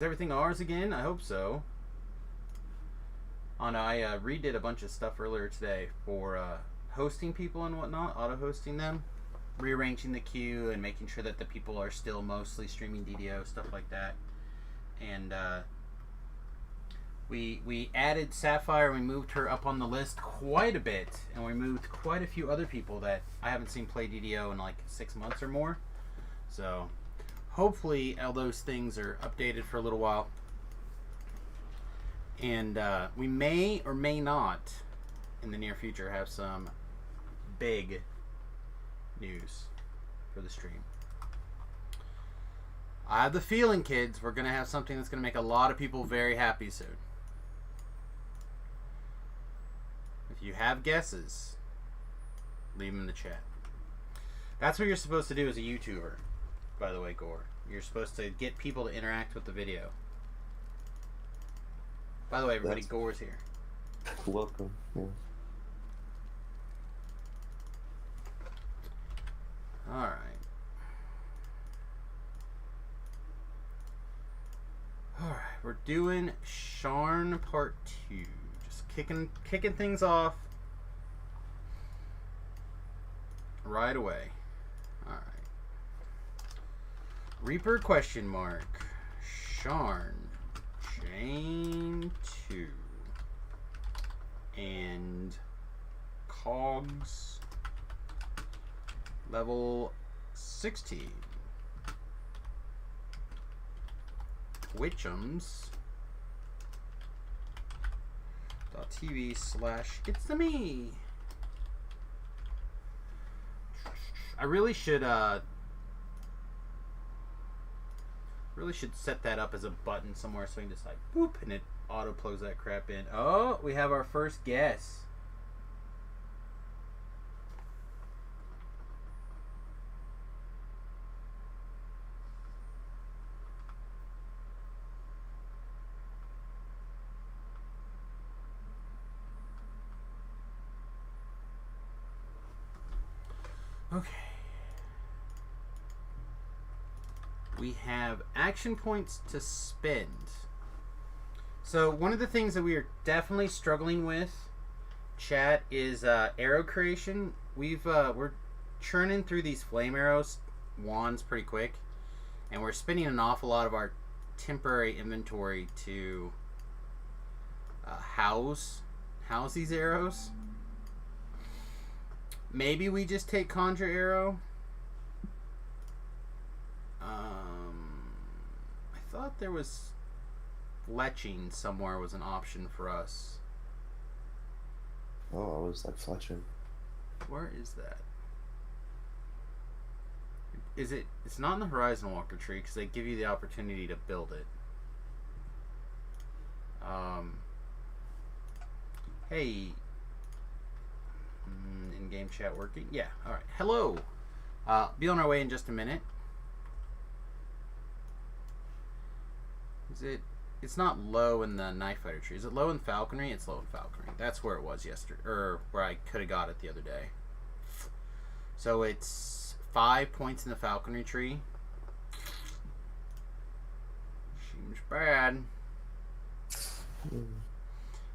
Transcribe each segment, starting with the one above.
Is everything ours again? I hope so. Oh no, I redid a bunch of stuff earlier today for hosting people and whatnot, auto-hosting them, rearranging the queue and making sure that the people are still mostly streaming DDO, stuff like that. And we added Sapphire, we moved her up on the list quite a bit, and we moved quite a few other people that I haven't seen play DDO in like 6 months or more. So hopefully all those things are updated for a little while. And we may or may not, in the near future, have some big news for the stream. I have the feeling, kids, we're going to have something that's going to make a lot of people very happy soon. If you have guesses, leave them in the chat. That's what you're supposed to do as a YouTuber, by the way, Gore. You're supposed to get people to interact with the video. By the way, everybody, Gore's here. Welcome. Yeah. Alright. Alright, we're doing Sharn Part 2. Just kicking things off right away. Alright. Reaper question mark. Sharn. Chain 2. And Cogs level 16. Witchums .tv/it's the me. I really should set that up as a button somewhere so we can just like boop and it auto plugs that crap in. Oh, we have our first guess. Okay. We have action points to spend. So one of the things that we are definitely struggling with, chat, is arrow creation. We're churning through these flame arrows wands pretty quick, and we're spending an awful lot of our temporary inventory to house these arrows. Maybe we just take Conjure Arrow. I thought there was fletching somewhere was an option for us. Oh, I was like fletching. Where is that? Is it? It's not in the Horizon Walker tree because they give you the opportunity to build it. Hey. In-game chat working? Yeah. All right. Hello. Be on our way in just a minute. Is it? It's not low in the Knife Fighter tree. Is it low in Falconry? It's low in Falconry. That's where it was yesterday, or where I could have got it the other day. So it's 5 points in the Falconry tree. Seems bad.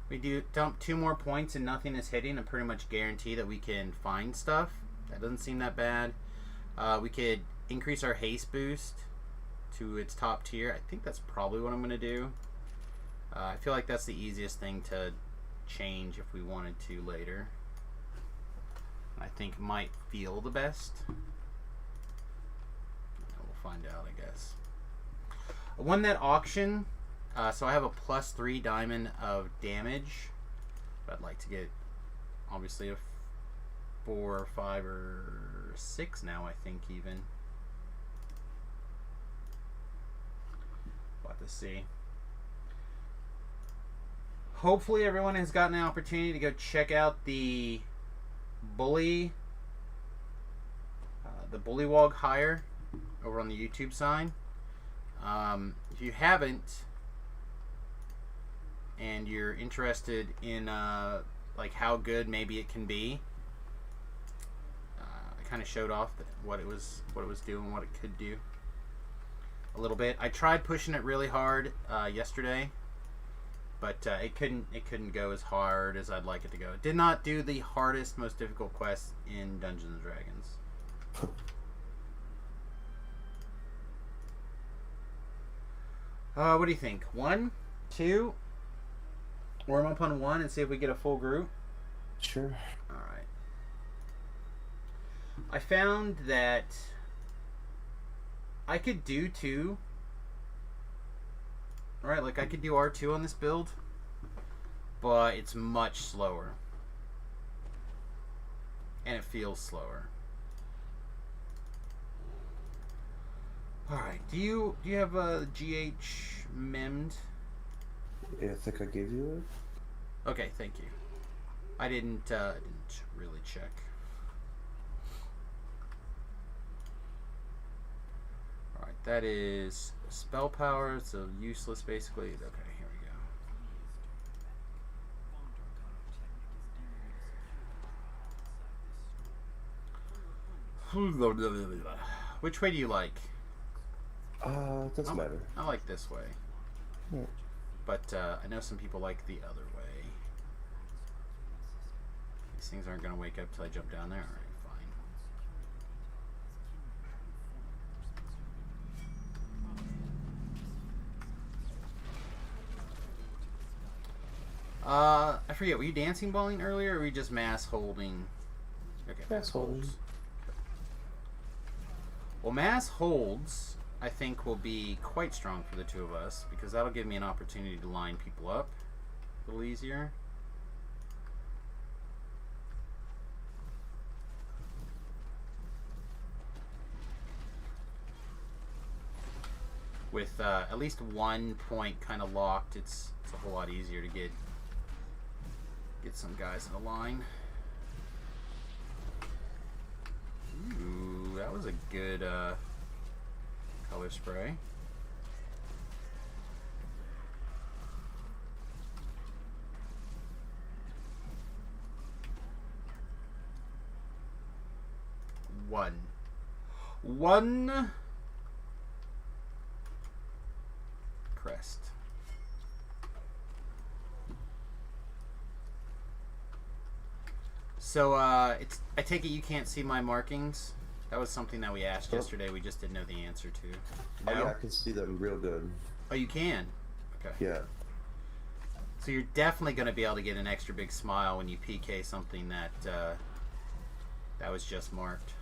We do dump 2 more points and nothing is hitting and pretty much guarantee that we can find stuff. That doesn't seem that bad. We could increase our haste boost to its top tier. I think that's probably what I'm going to do. I feel like that's the easiest thing to change if we wanted to later. I think might feel the best. We'll find out, I guess. I won that auction. So I have a +3 diamond of damage, but I'd like to get obviously a 4 or 5 or 6 now, I think even. We'll have to see. Hopefully everyone has gotten an opportunity to go check out the Bullywog hire over on the YouTube side. If you haven't, and you're interested in like how good maybe it can be, I kind of showed off what it was doing, what it could do. a little bit. I tried pushing it really hard yesterday, but it couldn't go as hard as I'd like it to go. It did not do the hardest, most difficult quest in Dungeons and Dragons. What do you think? 1, 2? Warm up on 1 and see if we get a full group? Sure. Alright. I found that I could do 2. Alright, like I could do R2 on this build, but it's much slower. And it feels slower. Alright, do you have a GH memmed? Yeah, I think I gave you it. Okay, thank you. I didn't really check. Alright, that is spell power, so useless basically. Okay, here we go. Which way do you like? Doesn't matter. I like this way. Yeah. But I know some people like the other way. These things aren't going to wake up till I jump down there. Alright, fine. I forget, were you dancing balling earlier, or were you just mass holding? Okay, Mass holding. Well, mass holds, I think, will be quite strong for the two of us, because that'll give me an opportunity to line people up a little easier. With at least one point kind of locked, it's a whole lot easier to get some guys in a line. Ooh, that was a good color spray. One crest. So it's, I take it you can't see my markings? That was something that we asked yesterday. We just didn't know the answer to. No? Oh, yeah, I can see them real good. Oh, you can? Okay. Yeah. So you're definitely going to be able to get an extra big smile when you PK something that that was just marked.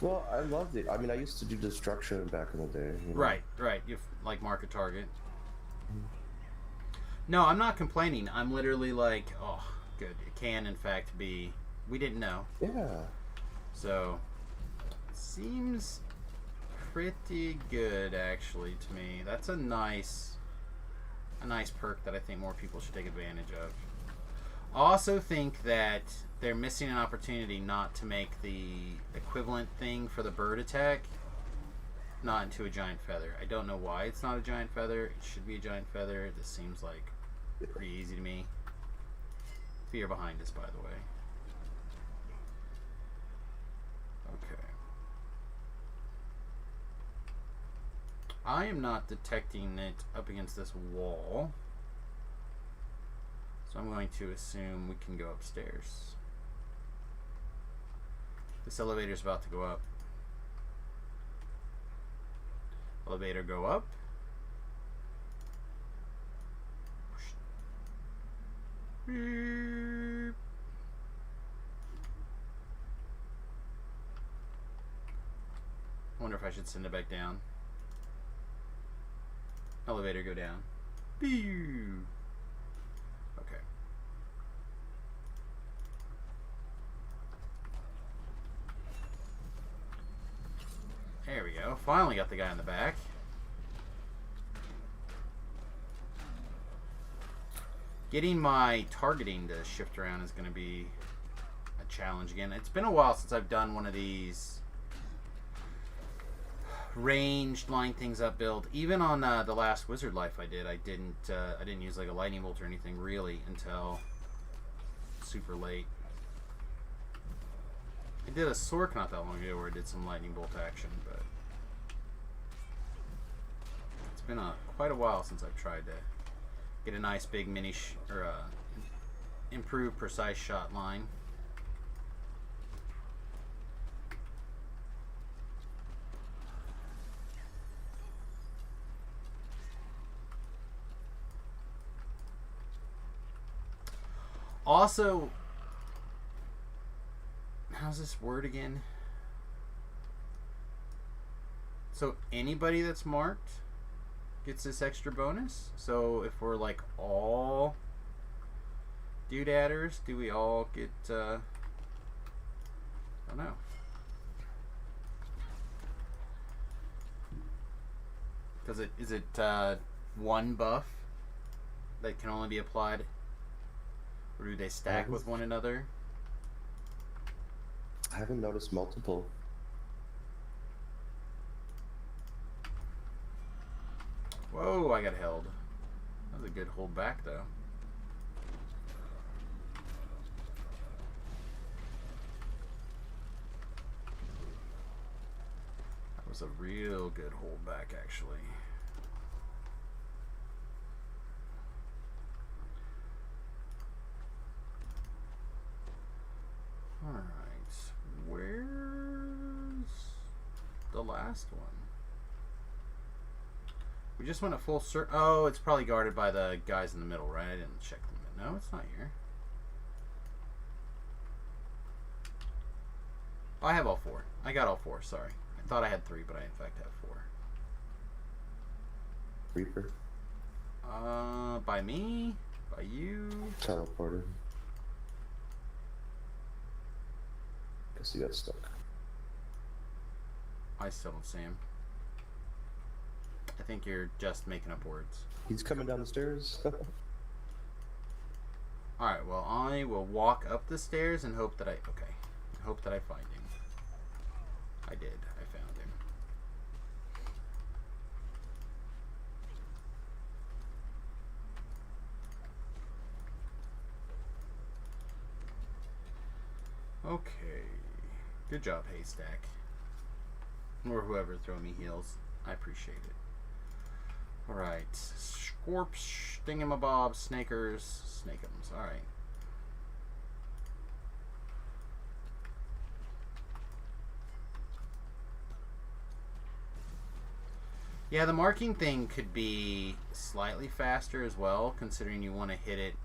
Well, I loved it. I mean, I used to do destruction back in the day. You know? Right. You like mark a target. No, I'm not complaining. I'm literally like, oh, good. It can, in fact, be. We didn't know. Yeah. So, seems pretty good, actually, to me. That's a nice perk that I think more people should take advantage of. I also think that they're missing an opportunity not to make the equivalent thing for the bird attack not into a giant feather. I don't know why it's not a giant feather. It should be a giant feather. This seems like pretty easy to me. Fear behind us, by the way. Okay. I am not detecting it up against this wall. So I'm going to assume we can go upstairs. This elevator's about to go up. Elevator go up. Beep. Wonder if I should send it back down. Elevator go down. Pew. Okay. There we go. Finally got the guy in the back. Getting my targeting to shift around is going to be a challenge again. It's been a while since I've done one of these ranged line things up build. Even on the last Wizard Life I didn't use like a lightning bolt or anything really until super late. I did a Sork not that long ago where I did some lightning bolt action, but been quite a while since I've tried to get a nice big mini improved precise shot line. Also, how's this word again? So anybody that's marked gets this extra bonus. So if we're like all doodadders, do we all get I don't know. Is it one buff that can only be applied, or do they stack with one another? I haven't noticed multiple. Whoa, I got held. That was a good hold back, though. That was a real good hold back, actually. Alright, where's the last one? We just went a full circle. Oh, it's probably guarded by the guys in the middle, right? I didn't check them. No, it's not here. I have all four. I got all four, sorry. I thought I had three, but I in fact have four. Reaper. By me? By you? Teleported. Guess he got stuck. I still don't see him. I think you're just making up words. He's coming down the stairs. Alright, well, I will walk up the stairs and hope that I hope that I find him. I did. I found him. Okay. Good job, Haystack. Or whoever throw me heals. I appreciate it. Alright. Scorps, Stingamabobs, Snakers, Snakeums. Alright. Yeah, the marking thing could be slightly faster as well, considering you want to hit it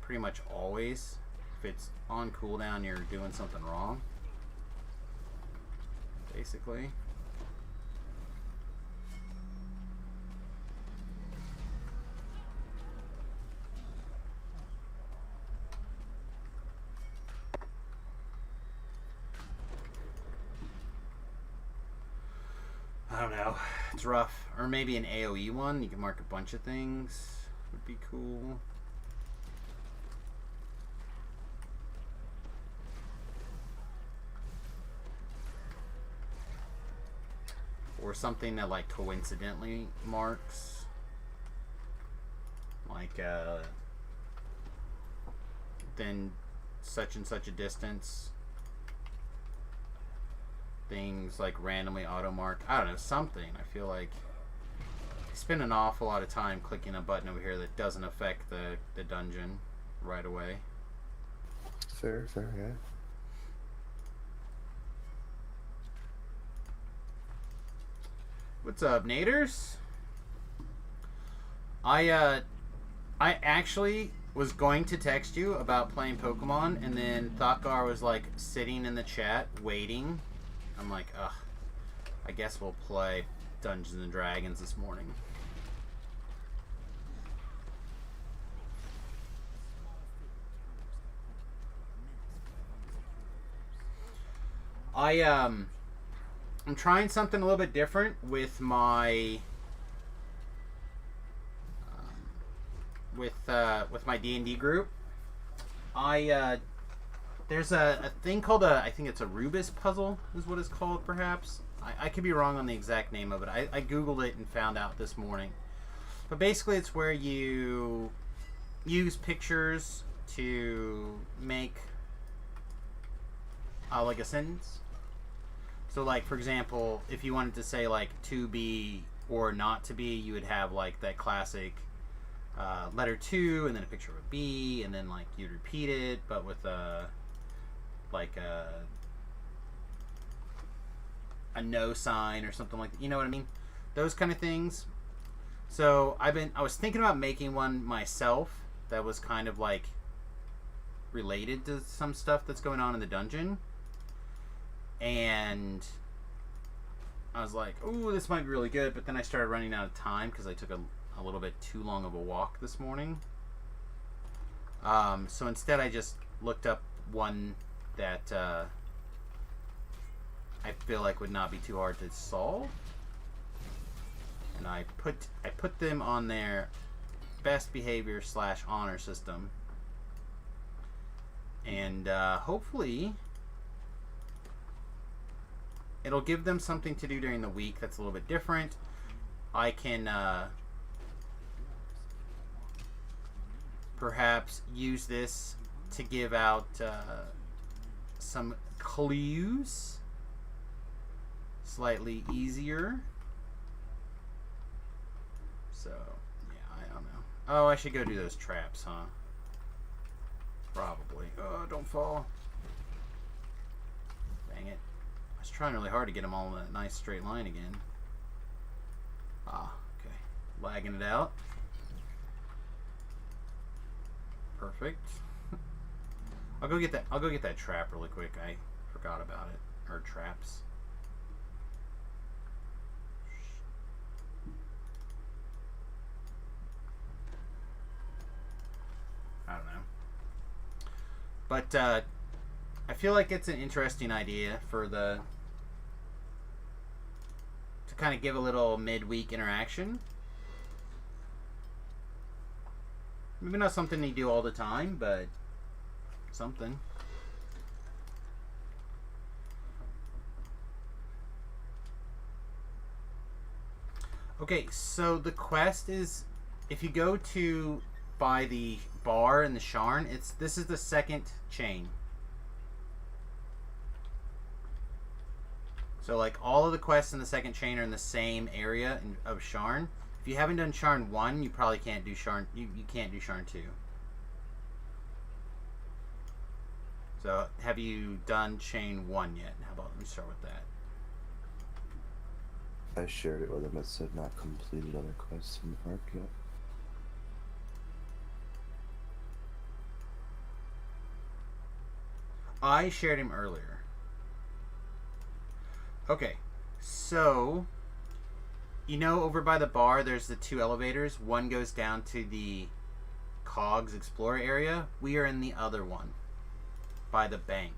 pretty much always. If it's on cooldown, you're doing something wrong. Basically. I don't know. It's rough. Or maybe an AoE one. You can mark a bunch of things. Would be cool. Or something that like coincidentally marks. Like then such and such a distance. Things like randomly auto mark. I don't know, something. I feel like I spend an awful lot of time clicking a button over here that doesn't affect the dungeon right away. Fair, yeah. What's up, Naders? I actually was going to text you about playing Pokemon, and then Thakgar was like sitting in the chat waiting. I'm like, ugh, I guess we'll play Dungeons and Dragons this morning. I'm trying something a little bit different with my with my D&D group. There's a thing called I think it's a Rubus puzzle is what it's called, perhaps. I could be wrong on the exact name of it. I googled it and found out this morning. But basically it's where you use pictures to make like a sentence. So like, for example, if you wanted to say like to be or not to be, you would have like that classic letter 2 and then a picture of a B, and then like you'd repeat it, but with a no sign or something like that. You know what I mean? Those kind of things. So I was thinking about making one myself that was kind of like related to some stuff that's going on in the dungeon, and I was like, "Ooh, this might be really good," but then I started running out of time because I took a little bit too long of a walk this morning. So instead, I just looked up one that I feel like would not be too hard to solve, and I put them on their best behavior / honor system, and hopefully it'll give them something to do during the week that's a little bit different. I can perhaps use this to give out some clues slightly easier. So, yeah, I don't know. Oh, I should go do those traps, huh? Probably. Oh, don't fall. Dang it. I was trying really hard to get them all in a nice straight line again. Ah, okay. Lagging it out. Perfect. I'll go get that trap really quick. I forgot about it. Or traps. I don't know. But I feel like it's an interesting idea to kind of give a little midweek interaction. Maybe not something you do all the time, but something. Okay, so the quest is, if you go to by the bar in the Sharn, this is the second chain. So like all of the quests in the second chain are in the same area of Sharn. If you haven't done Sharn 1, you probably can't do Sharn. You can't do Sharn 2. So have you done chain 1 yet? How about let me start with that. I shared it with him. It said not completed other quests in the park yet. I shared him earlier. Okay, so you know over by the bar there's the 2 elevators. One goes down to the Cogs Explorer area. We are in the other one by the bank.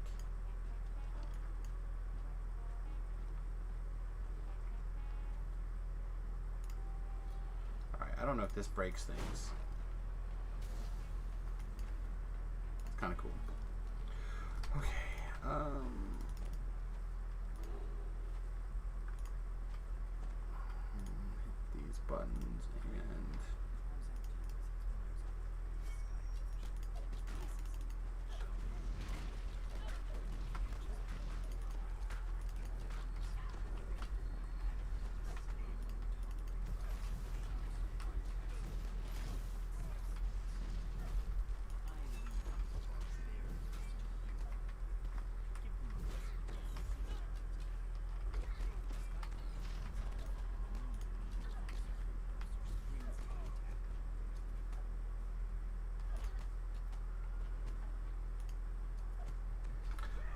Alright, I don't know if this breaks things. It's kind of cool. Okay, hit these buttons and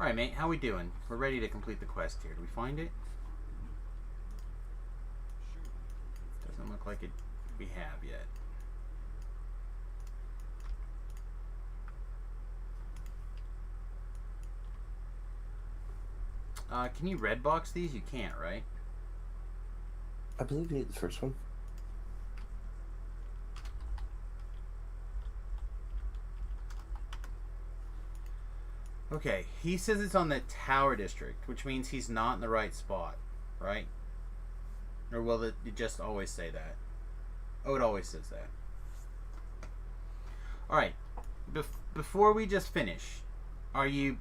alright, mate, how we doing? We're ready to complete the quest here. Did we find it? Doesn't look like we have yet. Can you red box these? You can't, right? I believe you need the first one. Okay, he says it's on the Tower District, which means he's not in the right spot, right? Or will it just always say that? Oh, it always says that. Alright, before we just finish, are you,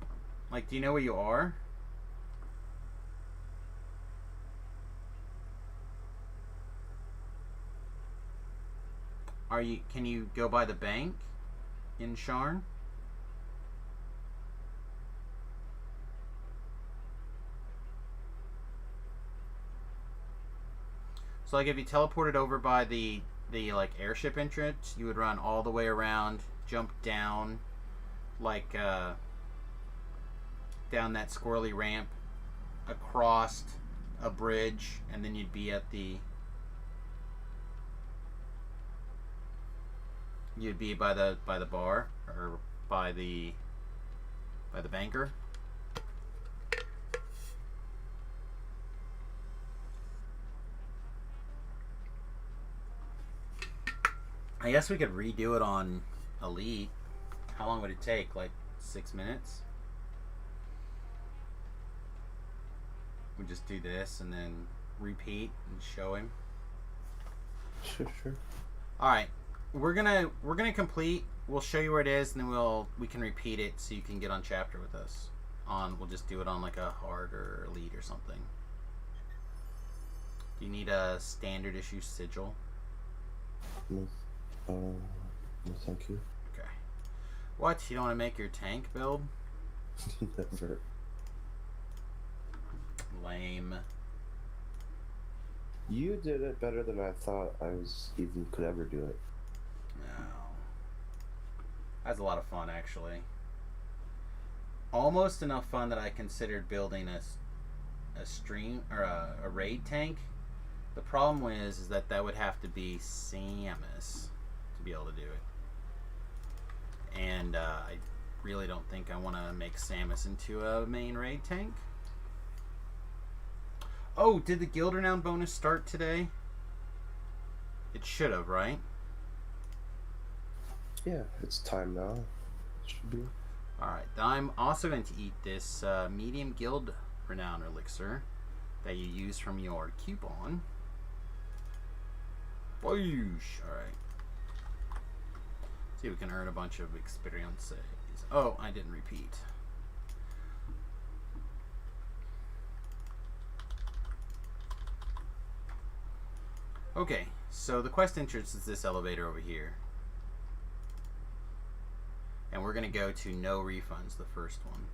like, do you know where you are? Can you go by the bank in Sharn? So like if you teleported over by the like airship entrance, you would run all the way around, jump down like down that squirrely ramp, across a bridge, and then you'd be at the by the bar, or by the banker. I guess we could redo it on Elite. How long would it take? Like 6 minutes? We just do this and then repeat and show him. Sure. All right, we're gonna complete. We'll show you where it is, and then we can repeat it so you can get on chapter with us. We'll just do it on like a hard or elite or something. Do you need a standard issue sigil? No, no, thank you. Okay. What? You don't want to make your tank build? Never. Lame. You did it better than I thought even could ever do it. No. That's a lot of fun, actually. Almost enough fun that I considered building a stream or a raid tank. The problem is that would have to be Samus to be able to do it. And I really don't think I want to make Samus into a main raid tank. Oh, did the guild renown bonus start today? It should have, right? Yeah, it's time now. Should be. Alright, I'm also going to eat this medium guild renown elixir that you use from your coupon. Boosh! Alright. See if we can earn a bunch of experiences. Oh, I didn't repeat. Okay, so the quest entrance is this elevator over here. And we're going to go to no refunds, the first one.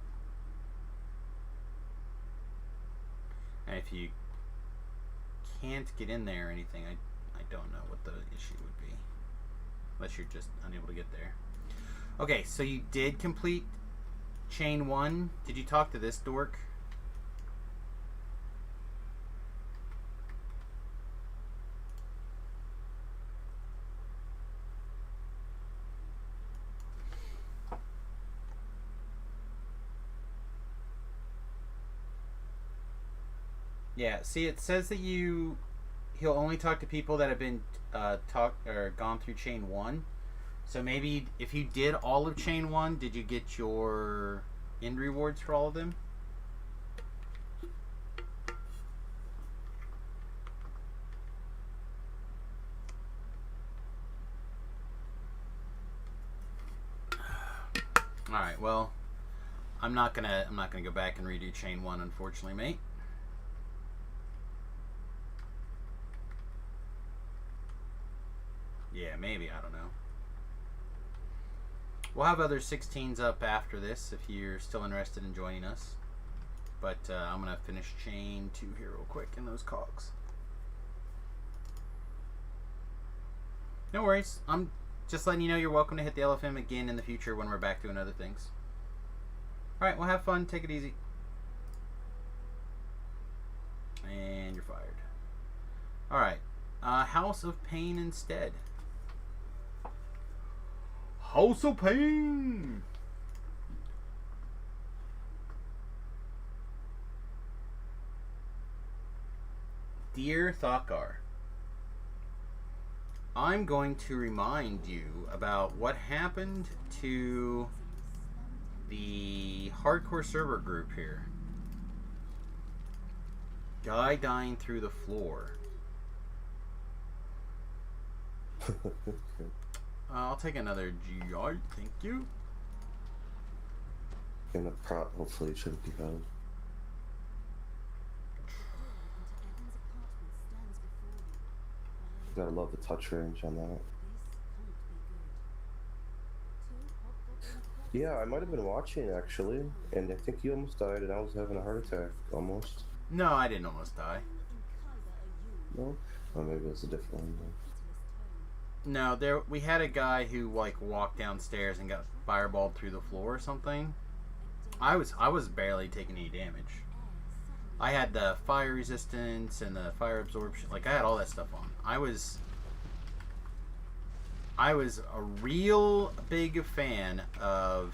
And if you can't get in there or anything, I don't know what the issue would be. Unless you're just unable to get there. Okay, so you did complete chain 1. Did you talk to this dork? Yeah, see, it says that he'll only talk to people that have been gone through chain 1. So maybe if you did all of chain 1, did you get your end rewards for all of them? All right, well, I'm not gonna go back and redo chain 1, unfortunately, mate. Yeah, maybe, I don't know. We'll have other 16s up after this if you're still interested in joining us. But I'm going to finish chain 2 here real quick in those cogs. No worries. I'm just letting you know you're welcome to hit the LFM again in the future when we're back doing other things. Alright, well, have fun. Take it easy. And you're fired. Alright. House of Pain instead. House of Pain! Dear Thakar, I'm going to remind you about what happened to the hardcore server group here. Guy dying through the floor. I'll take another GI, thank you. And a prop hopefully shouldn't be held. Gotta love the touch range on that. Yeah, I might have been watching actually, and I think you almost died, and I was having a heart attack almost. No, I didn't almost die. No? Oh, maybe it was a different one. Then. No, there we had a guy who like walked downstairs and got fireballed through the floor or something. I was barely taking any damage. I had the fire resistance and the fire absorption. Like I had all that stuff on. I was a real big fan of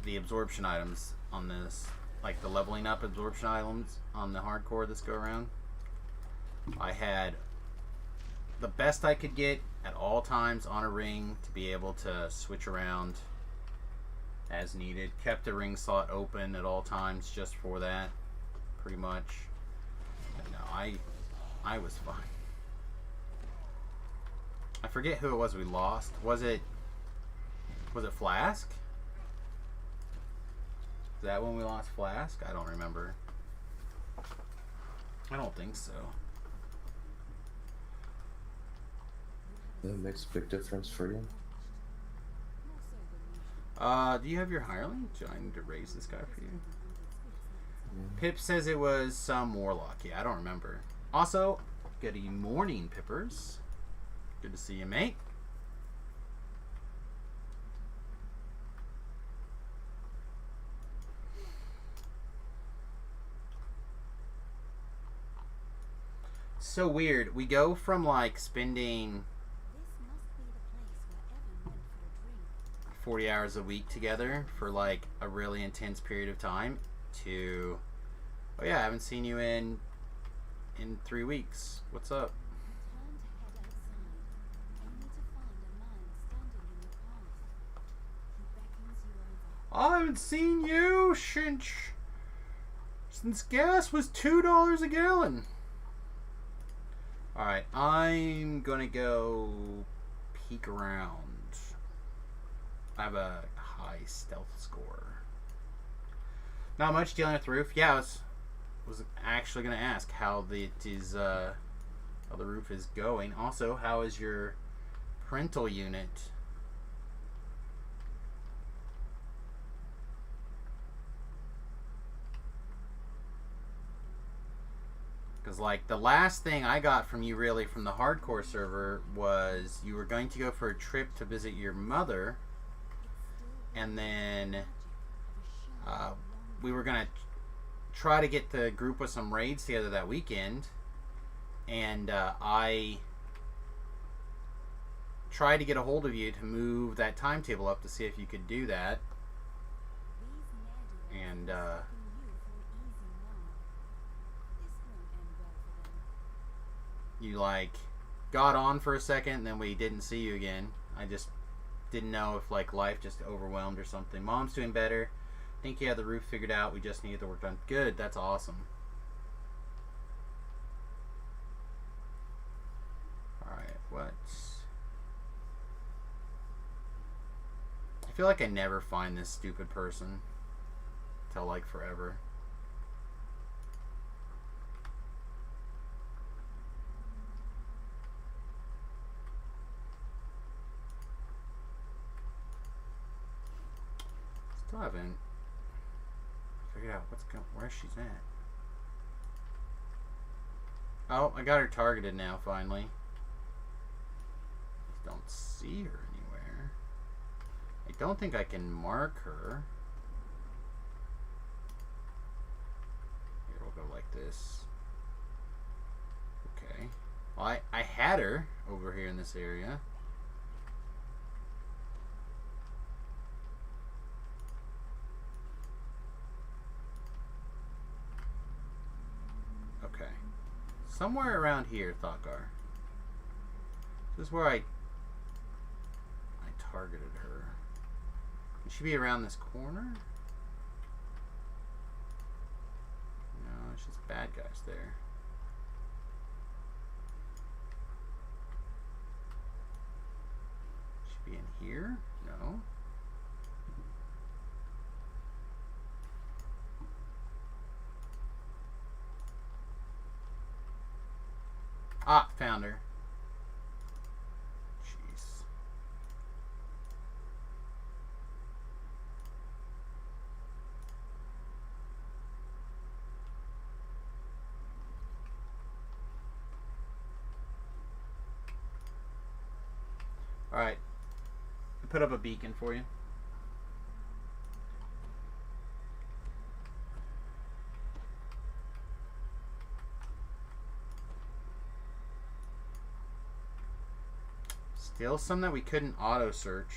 the absorption items on this, like the leveling up absorption items on the hardcore this go around. I had the best I could get at all times on a ring to be able to switch around as needed. Kept the ring slot open at all times just for that, pretty much. But no, I was fine. I forget who it was we lost. Was it Flask? Is that when we lost Flask? I don't remember. I don't think so. That makes a big difference for you. Do you have your hireling? Do I need to raise this guy for you? Yeah. Pip says it was some warlock. Yeah, I don't remember. Also, good morning, Pippers. Good to see you, mate. So weird. We go from like spending 40 hours a week together for like a really intense period of time to, oh yeah, I haven't seen you in 3 weeks. What's up? I haven't seen you since gas was $2 a gallon. Alright, I'm gonna go peek around. I have a high stealth score. Not much dealing with the roof. Yeah, I was actually gonna ask how the roof is going. Also, how is your parental unit? Because, like, the last thing I got from you, really, from the hardcore server was you were going to go for a trip to visit your mother, and then we were going to try to get the group with some raids together that weekend, and I tried to get a hold of you to move that timetable up to see if you could do that, and you like got on for a second and then we didn't see you again. I just didn't know if like life just overwhelmed or something. Mom's doing better. Think you had the roof figured out. We just needed the work done. Good. That's awesome. Alright, what's... I feel like I never find this stupid person till like forever. Still haven't figured out where she's at. Oh, I got her targeted now, finally. Just don't see her anywhere. I don't think I can mark her. Here, we'll go like this. Okay. Well, I had her over here in this area. Okay. Somewhere around here, Thakar. This is where I targeted her. It should be around this corner. No, it's just bad guys there. Should be in here? No. Ah, found her. Jeez. Alright. I put up a beacon for you. Still some that we couldn't auto search.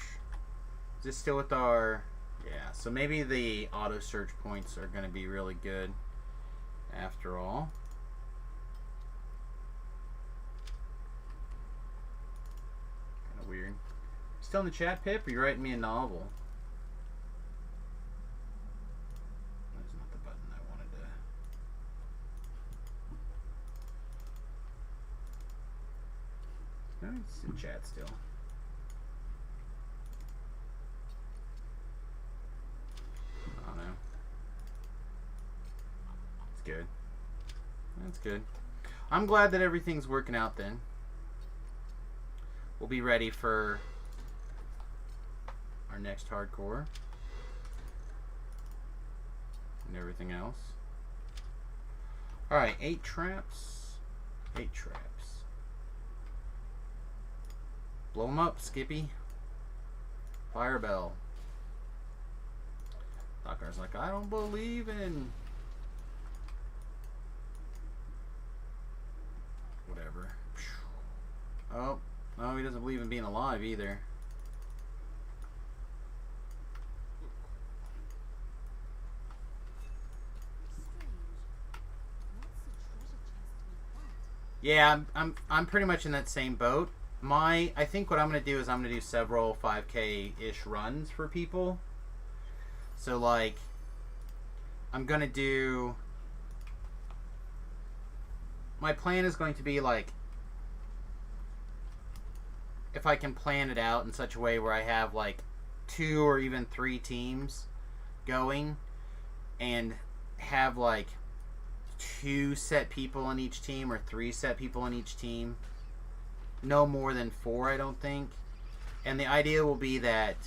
Is this still with our... Yeah, so maybe the auto search points are going to be really good after all. Kind of weird. Still in the chat, Pip? Or are you writing me a novel? That's not the button I wanted to... No, it's in chat still. I don't know. It's good. That's good. I'm glad that everything's working out then. We'll be ready for our next hardcore and everything else. Alright, 8 traps. 8 traps. Blow them up, Skippy. Firebell. Docker's like, I don't believe in... Whatever. Oh, no, he doesn't believe in being alive either. Yeah, I'm pretty much in that same boat. I think what I'm gonna do is I'm gonna do several 5K-ish runs for people. So like, I'm gonna do. My plan is going to be like, if I can plan it out in such a way where I have like 2 or even 3 teams going, and have like 2 set people in each team or 3 set people in each team. No more than 4, I don't think. And the idea will be that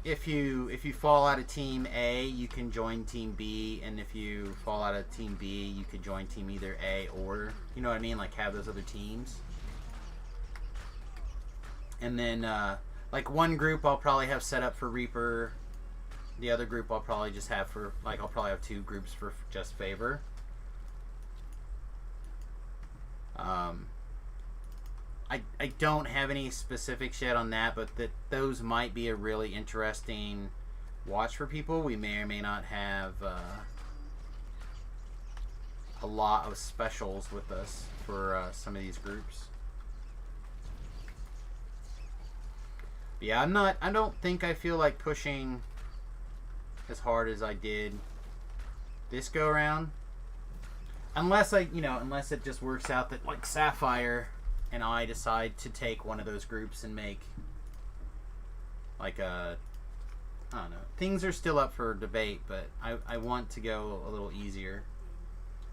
if you fall out of team A, you can join team B, and if you fall out of team B, you can join team either A or, you know what I mean, like have those other teams. And then like one group I'll probably have set up for Reaper. The other group I'll probably just have for, like, I'll probably have 2 groups for just Favor. I don't have any specifics yet on that, but those might be a really interesting watch for people. We may or may not have a lot of specials with us for some of these groups. But yeah, I don't think I feel like pushing as hard as I did this go around, unless unless it just works out that like Sapphire and I decide to take one of those groups and make like I don't know, things are still up for debate, but I want to go a little easier,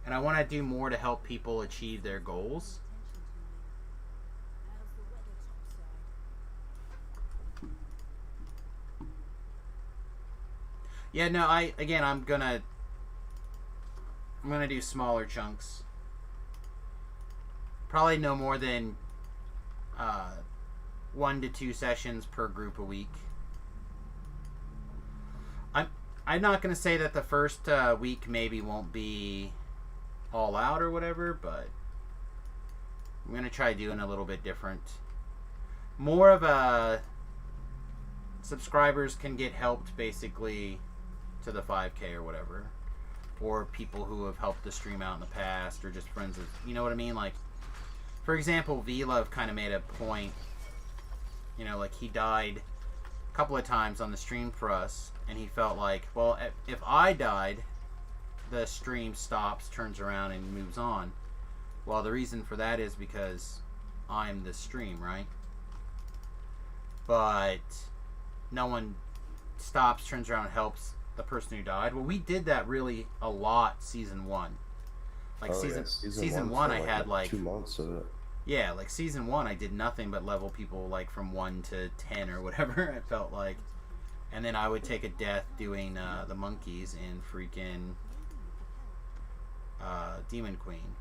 and I want to do more to help people achieve their goals. Yeah, no, I'm gonna do smaller chunks. Probably no more than 1 to 2 sessions per group a week. I'm not gonna say that the first week maybe won't be all out or whatever, but I'm gonna try doing a little bit different. More of a subscribers can get helped basically to the 5K or whatever, or people who have helped the stream out in the past, or just friends of, you know what I mean? Like, for example, V-Love kind of made a point, you know, like he died a couple of times on the stream for us, and he felt like, well, if I died, the stream stops, turns around, and moves on. Well, the reason for that is because I'm the stream, right? But no one stops, turns around, and helps the person who died. Well, we did that really a lot season 1. Like season one I had like 2 months of it. Yeah, like season 1 I did nothing but level people like from 1 to 10 or whatever it felt like. And then I would take a death doing the monkeys in freaking Demon Queen.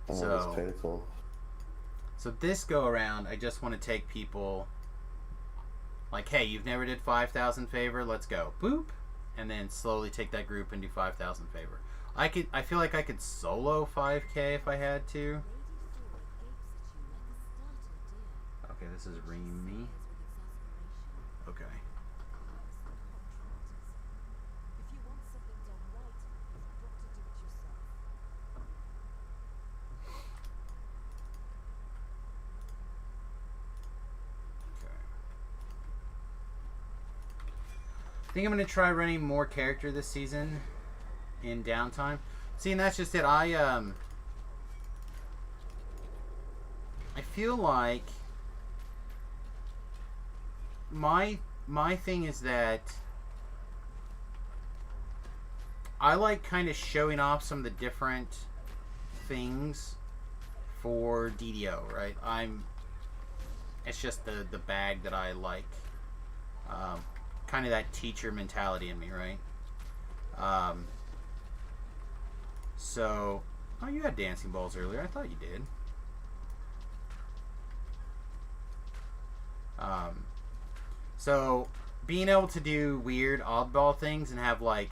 Oh, So that's painful. So this go around, I just want to take people like, hey, you've never did 5,000 favor, let's go. Boop. And then slowly take that group and do 5,000 favor. I feel like I could solo 5k if I had to. Okay, this is Remy. Okay. I think I'm going to try running more character this season in downtime. See, and that's just it. I feel like my thing is that I like kind of showing off some of the different things for DDO, right? It's just the bag that I like. Kind of that teacher mentality in me, right? So, oh, you had dancing balls earlier. I thought you did. So, being able to do weird oddball things and have like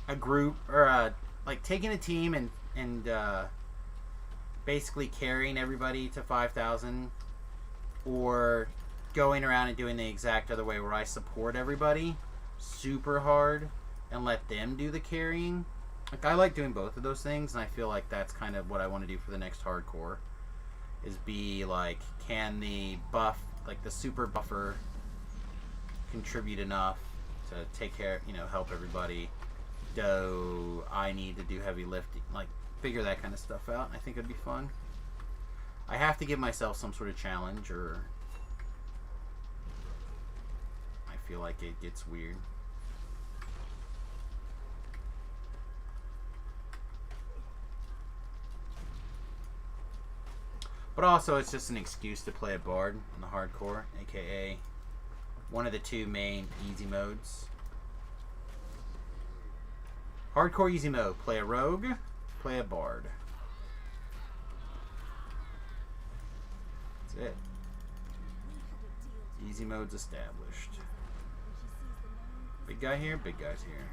a group or like taking a team and basically carrying everybody to 5,000, or going around and doing the exact other way where I support everybody super hard and let them do the carrying. Like, I like doing both of those things, and I feel like that's kind of what I want to do for the next hardcore, is be like, can the buff, like the super buffer, contribute enough to take care, help everybody? Do I need to do heavy lifting? Like, figure that kind of stuff out. I think it'd be fun. I have to give myself some sort of challenge, or I feel like it gets weird. But also, it's just an excuse to play a bard in the hardcore, aka one of the two main easy modes. Hardcore easy mode: play a rogue, play a bard. That's it. Easy mode's established. Big guy here, big guy's here.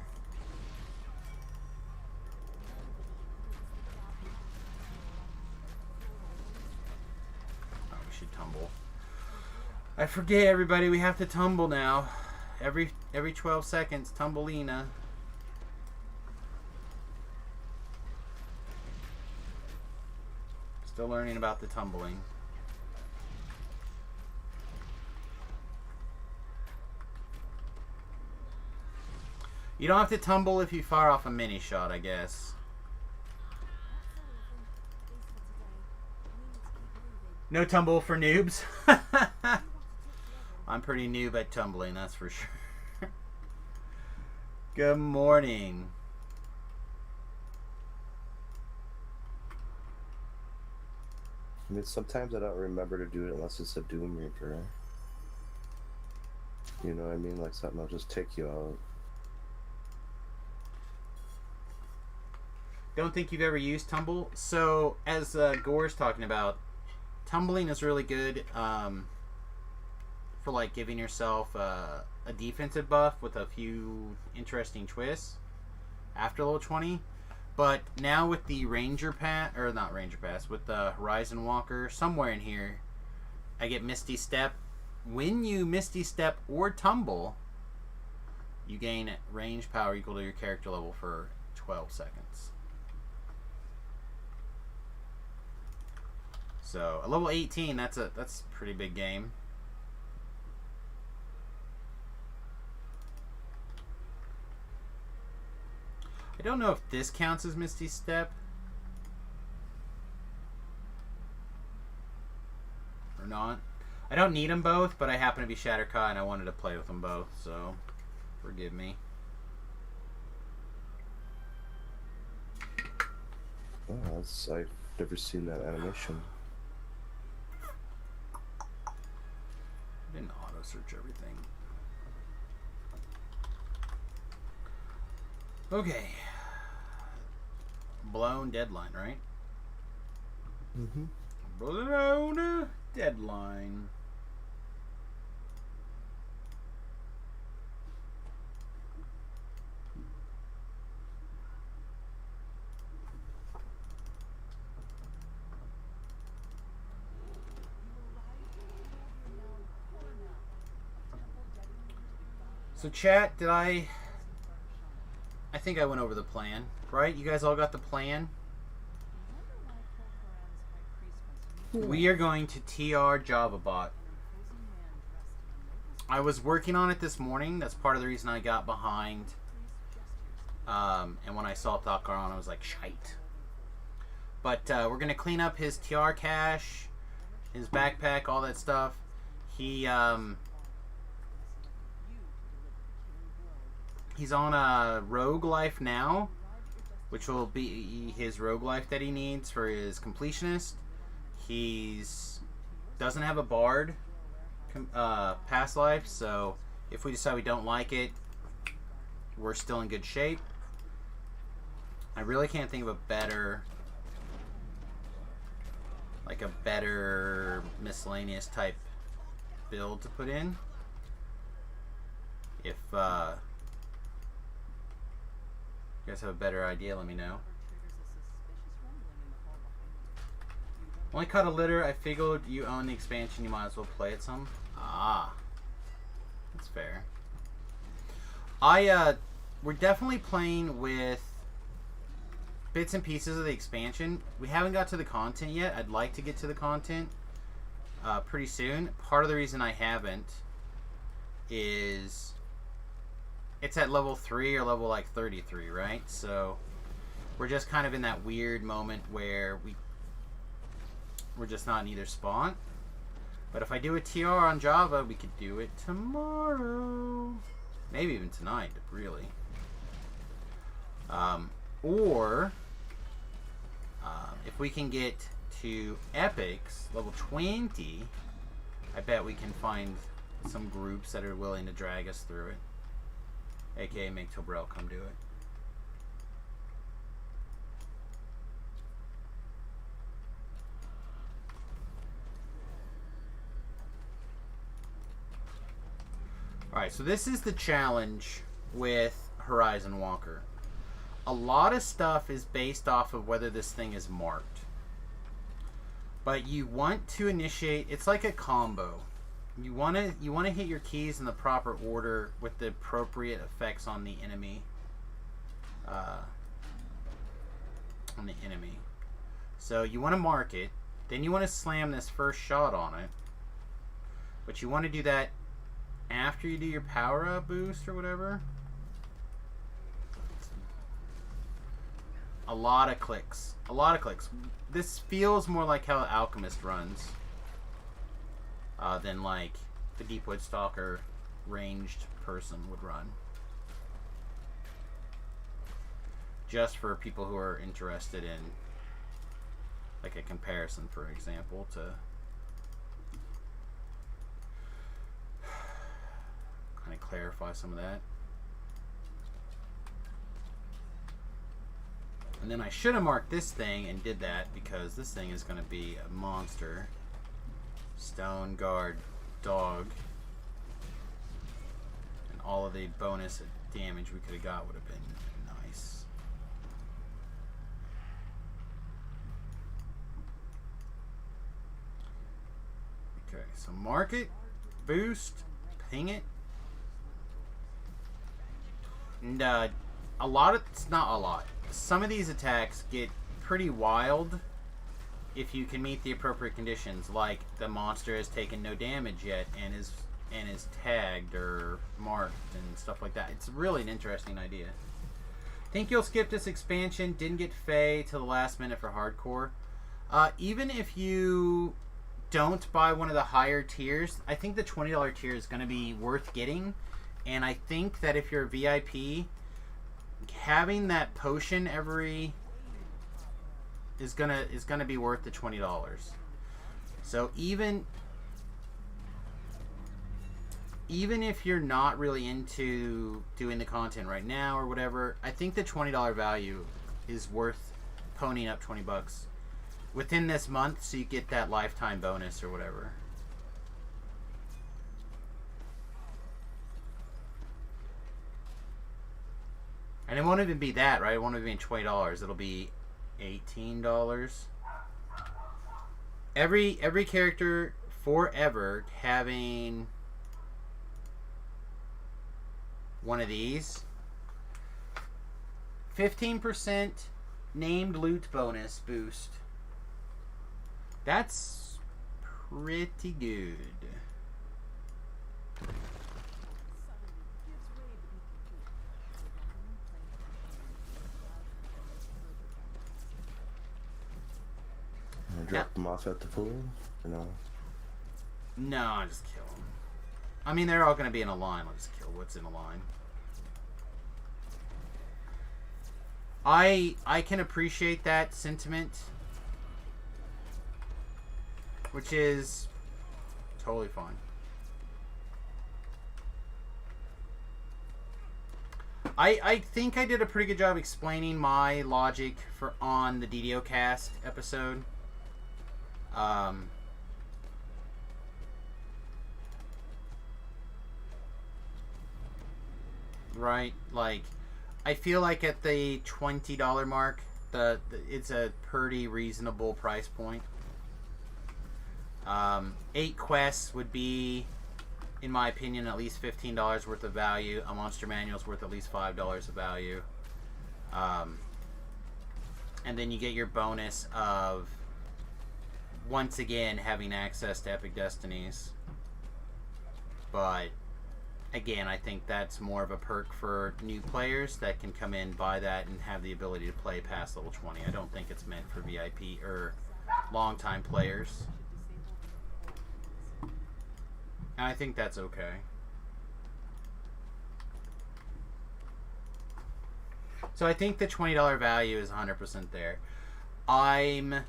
Oh, we should tumble. I forget, everybody, we have to tumble now. Every 12 seconds, tumbleina. Still learning about the tumbling. You don't have to tumble if you fire off a mini shot, I guess. No tumble for noobs. I'm pretty noob at tumbling, that's for sure. Good morning. I mean, sometimes I don't remember to do it unless it's a Doom Reaper. You know what I mean? Like something will just take you out. Don't think you've ever used tumble. So, as Gore's talking about, tumbling is really good for like giving yourself a defensive buff with a few interesting twists after level 20. But now with the Ranger Pass, or not Ranger Pass, with the Horizon Walker, somewhere in here, I get Misty Step. When you Misty Step or tumble, you gain range power equal to your character level for 12 seconds. So, a level 18, that's a pretty big game. I don't know if this counts as Misty Step or not. I don't need them both, but I happen to be Shadar-kai and I wanted to play with them both, so forgive me. Oh, I've never seen that animation. I didn't auto search everything. Okay. Blown deadline, right? Mm-hmm. Blown deadline. So chat, I think I went over the plan, right? You guys all got the plan? We are going to TR JavaBot. I was working on it this morning. That's part of the reason I got behind. And when I saw Thakar on, I was like, shite. But we're going to clean up his TR cache, his backpack, all that stuff. He's on a rogue life now, which will be his rogue life that he needs for his completionist. He's doesn't have a bard past life, so if we decide we don't like it, we're still in good shape. I really can't think of a better miscellaneous type build to put in. If you guys have a better idea, let me know. Only caught a litter. I figured you own the expansion, you might as well play it some. Ah, that's fair. We're definitely playing with bits and pieces of the expansion. We haven't got to the content yet. I'd like to get to the content pretty soon. Part of the reason I haven't is it's at level 3 or level like 33, right? So we're just kind of in that weird moment where we're just not in either spot. But if I do a TR on Java, we could do it tomorrow. Maybe even tonight, really. Or if we can get to Epics, level 20, I bet we can find some groups that are willing to drag us through it. AKA make Tobrel come do it. Alright, so this is the challenge with Horizon Walker. A lot of stuff is based off of whether this thing is marked. But you want to initiate, it's like a combo. You want to hit your keys in the proper order with the appropriate effects on the enemy. So you want to mark it, then you want to slam this first shot on it. But you want to do that after you do your power up boost or whatever. A lot of clicks. This feels more like how Alchemist runs than like the Deepwood Stalker ranged person would run. Just for people who are interested in like a comparison, for example, to kind of clarify some of that. And then I should have marked this thing and did that because this thing is going to be a monster. Stone Guard Dog. And all of the bonus damage we could have got would have been nice. Okay, so mark it, boost, ping it. And a lot of, it's not a lot. Some of these attacks get pretty wild if you can meet the appropriate conditions, like the monster has taken no damage yet and is tagged or marked and stuff like that. It's really an interesting idea. Think you'll skip this expansion, didn't get Fae till the last minute for hardcore. Even if you don't buy one of the higher tiers, I think the $20 tier is going to be worth getting. And I think that if you're a VIP, having that potion is gonna be worth the $20. So even even if you're not really into doing the content right now or whatever, I think the $20 value is worth ponying up $20 within this month so you get that lifetime bonus or whatever. And it won't even be that, right? It won't even be $20. It'll be $18. Every character forever having one of these. 15% named loot bonus boost. That's pretty good. Drop them off at the pool? Or no? No, I just kill them. I mean, they're all going to be in a line. I'll just kill what's in a line. I can appreciate that sentiment, which is totally fine. I think I did a pretty good job explaining my logic on the DDO cast episode. Right, like I feel like at the $20 mark, it's a pretty reasonable price point. 8 quests would be, in my opinion, at least $15 worth of value. A monster manual is worth at least $5 of value. And then you get your bonus of, once again, having access to Epic Destinies. But again, I think that's more of a perk for new players that can come in, buy that, and have the ability to play past level 20. I don't think it's meant for VIP or long-time players. And I think that's okay. So I think the $20 value is 100% there. I'm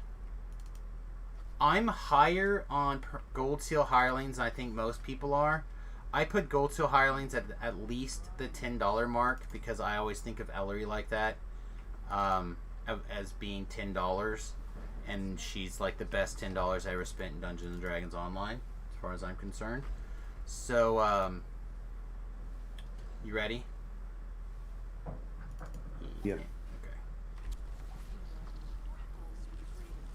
higher on Gold Seal Hirelings than I think most people are. I put Gold Seal Hirelings at least the $10 mark because I always think of Ellery like that, as being $10, and she's like the best $10 I ever spent in Dungeons and Dragons Online, as far as I'm concerned. So, you ready? Yep. Okay.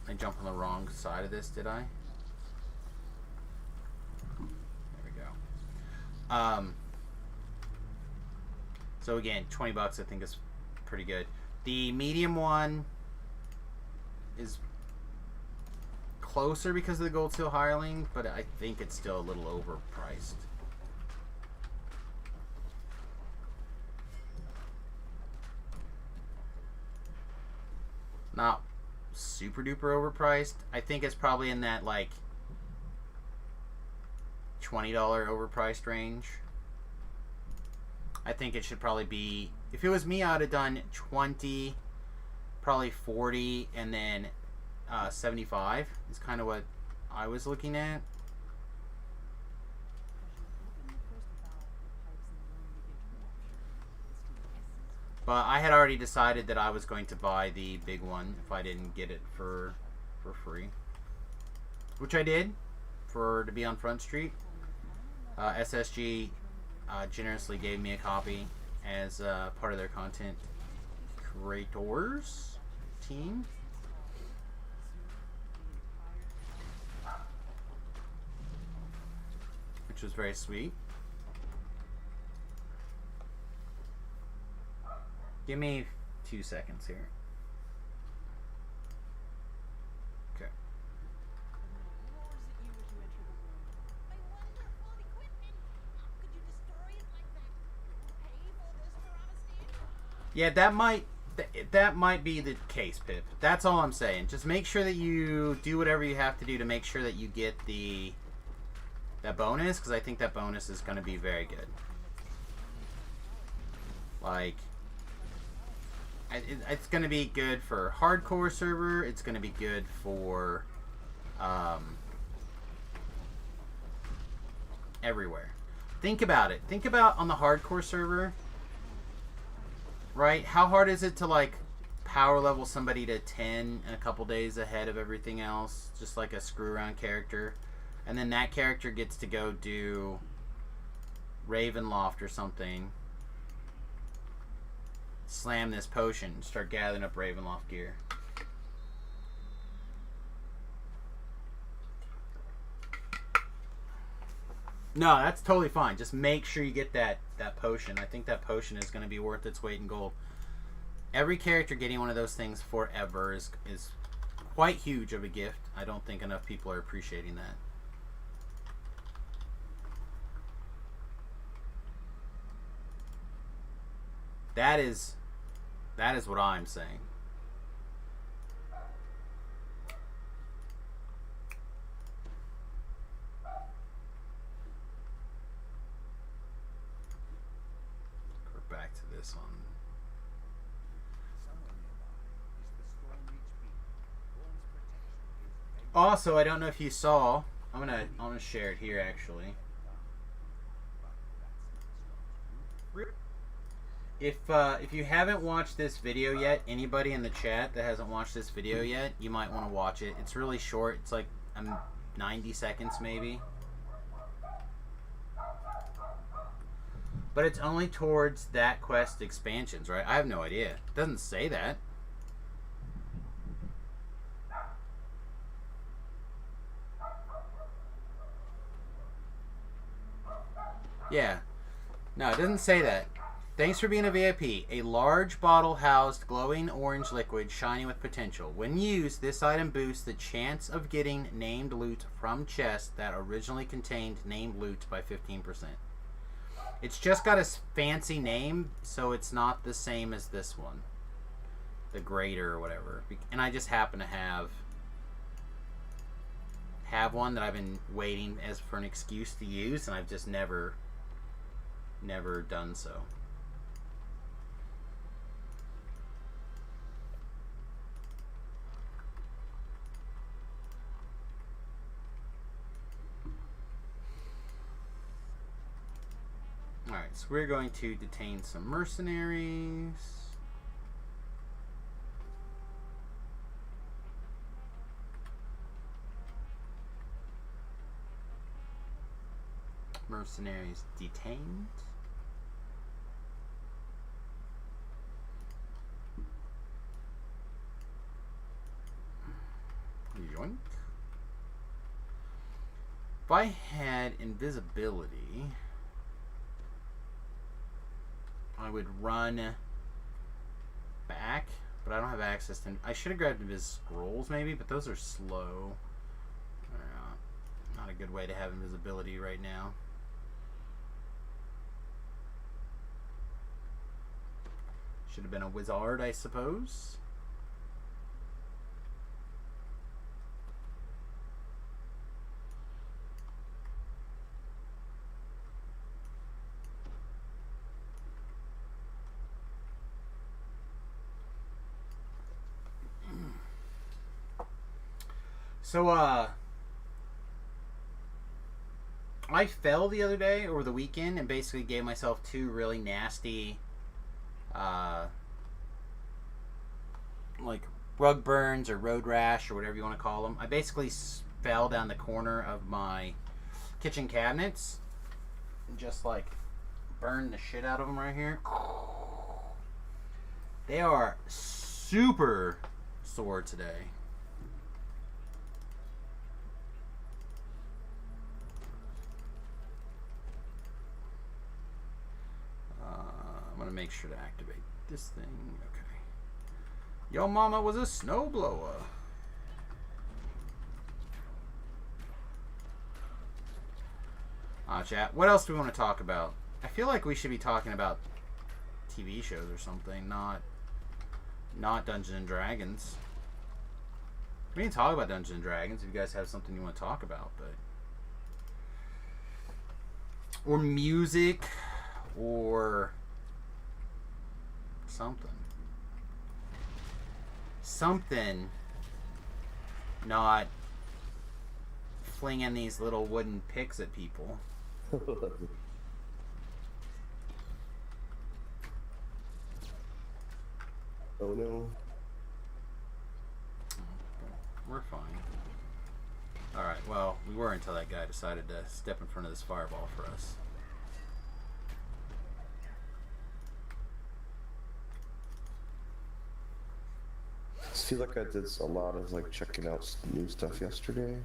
I jumped on the wrong side of this, did I? So again, $20 I think is pretty good. The medium one is closer because of the Gold Seal Hireling, but I think it's still a little overpriced. Not super duper overpriced. I think it's probably in that like $20 overpriced range. I think it should probably be, if it was me, I would have done 20, probably 40, and then 75 is kind of what I was looking at. But I had already decided that I was going to buy the big one if I didn't get it for free, which I did to be on Front Street. SSG generously gave me a copy as part of their content creators team. Which was very sweet. Give me 2 seconds here. Okay. Yeah, that might be the case, Pip. That's all I'm saying. Just make sure that you do whatever you have to do to make sure that you get that bonus, because I think that bonus is going to be very good. Like, it's going to be good for hardcore server. It's going to be good for everywhere. Think about it. Think about on the hardcore server, right? How hard is it to like power level somebody to 10 in a couple days ahead of everything else, just like a screw around character, and then that character gets to go do Ravenloft or something, slam this potion, start gathering up Ravenloft gear. No, that's totally fine. Just make sure you get that potion. I think that potion is going to be worth its weight in gold. Every character getting one of those things forever is quite huge of a gift. I don't think enough people are appreciating that. That is what I'm saying. We're back to this one. Also, I don't know if you saw. I'm gonna share it here actually. If you haven't watched this video yet, anybody in the chat that hasn't watched this video yet, you might want to watch it. It's really short. It's like 90 seconds maybe. But it's only towards that quest expansions, right? I have no idea. It doesn't say that. Yeah. No, it doesn't say that. Thanks for being a VIP. A large bottle housed glowing orange liquid shining with potential. When used, this item boosts the chance of getting named loot from chests that originally contained named loot by 15%. It's just got a fancy name, so it's not the same as this one. The Greater or whatever. And I just happen to have one that I've been waiting as for an excuse to use, and I've just never done so. Alright, so we're going to detain some mercenaries. Mercenaries detained. Yoink. If I had invisibility, I would run back, but I don't have access to. I should have grabbed Invis scrolls maybe, but those are slow. Not a good way to have invisibility right now. Should have been a wizard, I suppose. So, I fell the other day over the weekend and basically gave myself two really nasty, like rug burns or road rash or whatever you want to call them. I basically fell down the corner of my kitchen cabinets and just like burned the shit out of them right here. They are super sore today. I'm gonna make sure to activate this thing. Okay. Yo mama was a snowblower. Chat. What else do we want to talk about? I feel like we should be talking about TV shows or something, not Dungeons and Dragons. We can talk about Dungeons and Dragons if you guys have something you want to talk about, but or music or something not flinging these little wooden picks at people. Oh no. We're fine. Alright, well, we were until that guy decided to step in front of this fireball for us. I feel like I did a lot of like checking out new stuff yesterday.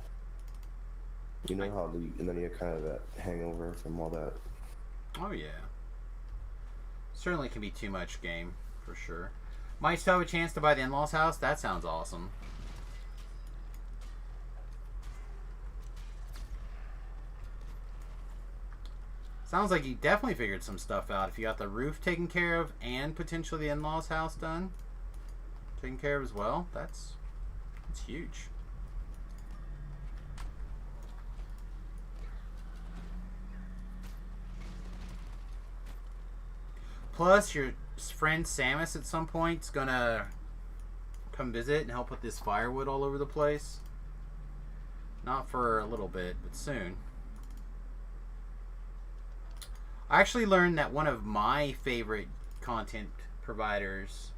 You know how and then you kind of that hangover from all that. Oh yeah. Certainly can be too much game, for sure. Might still have a chance to buy the in-laws house? That sounds awesome. Sounds like you definitely figured some stuff out. If you got the roof taken care of and potentially the in-laws house done, taken care of as well, that's huge. Plus, your friend Samus at some point is gonna come visit and help with this firewood all over the place. Not for a little bit, but soon. I actually learned that one of my favorite content providers,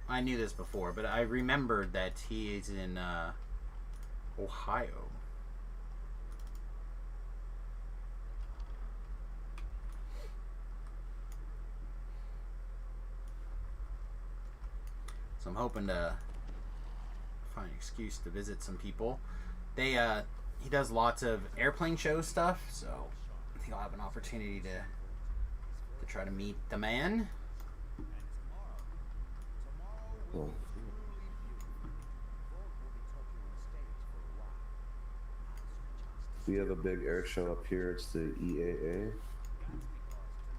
I knew this before, but I remembered that he is in Ohio. So I'm hoping to find an excuse to visit some people. He does lots of airplane show stuff, so I think I'll have an opportunity to try to meet the man. Well, we have a big air show up here. It's the EAA.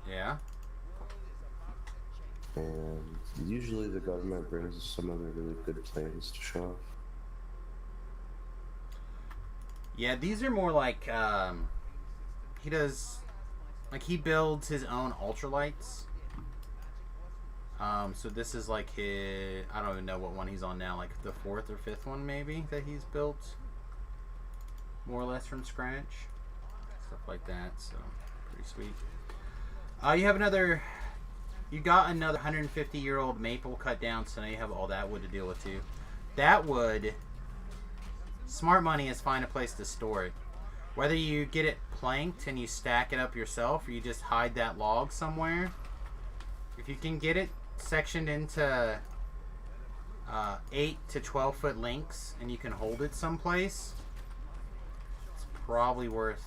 Yeah. And usually the government brings us some other really good planes to show off. Yeah, these are more like he does, like he builds his own ultralights. So this is like his, I don't even know what one he's on now, like the 4th or 5th one maybe that he's built, more or less from scratch, stuff like that. So pretty sweet. You got another 150-year-old maple cut down, so now you have all that wood to deal with too. That wood, smart money is find a place to store it. Whether you get it planked and you stack it up yourself, or you just hide that log somewhere. If you can get it sectioned into 8 to 12 foot lengths and you can hold it someplace, it's probably worth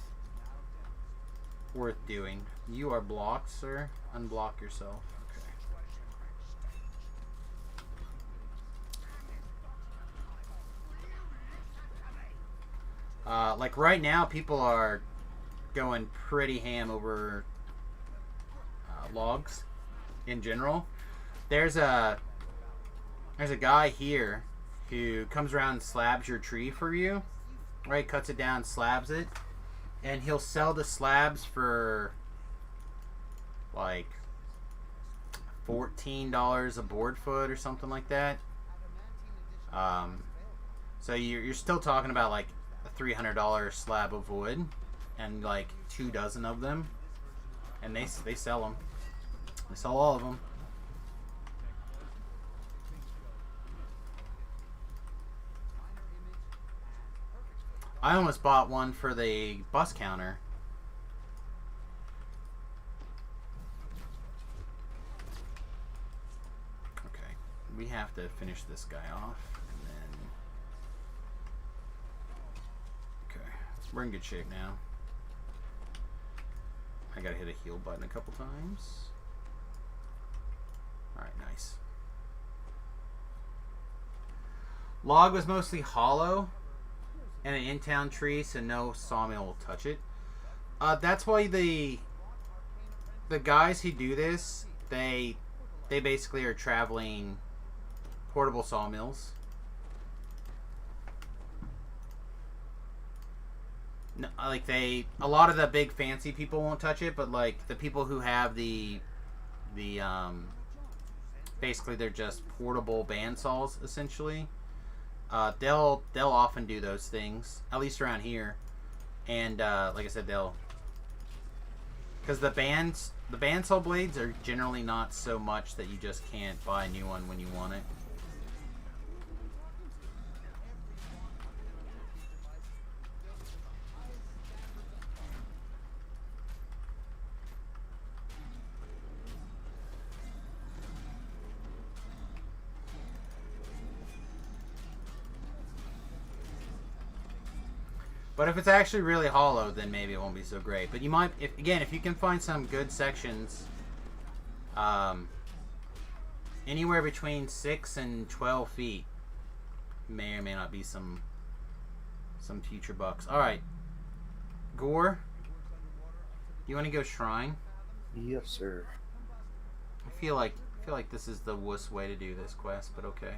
doing. You are blocked, sir. Unblock yourself. Okay. Like right now, people are going pretty ham over logs in general. There's a guy here who comes around and slabs your tree for you, right? Cuts it down, slabs it, and he'll sell the slabs for like $14 a board foot or something like that. So you're still talking about like a $300 slab of wood and like 2 dozen of them, and they sell them. They sell all of them. I almost bought one for the bus counter. Okay, we have to finish this guy off, and then okay, we're in good shape now. I gotta hit a heal button a couple times. Alright, nice. Log was mostly hollow and an in-town tree, so no sawmill will touch it. That's why the guys who do this, they basically are traveling portable sawmills. No, like a lot of the big fancy people won't touch it, but like the people who have the basically they're just portable bandsaws essentially. They'll often do those things, at least around here, and like I said, they'll Because the bandsaw blades are generally not so much that you just can't buy a new one when you want it. But if it's actually really hollow, then maybe it won't be so great. But you might, if you can find some good sections, anywhere between 6 and 12 feet, may or may not be some future bucks. All right, Gore, you want to go shrine? Yes, sir. I feel like this is the wuss way to do this quest, but okay.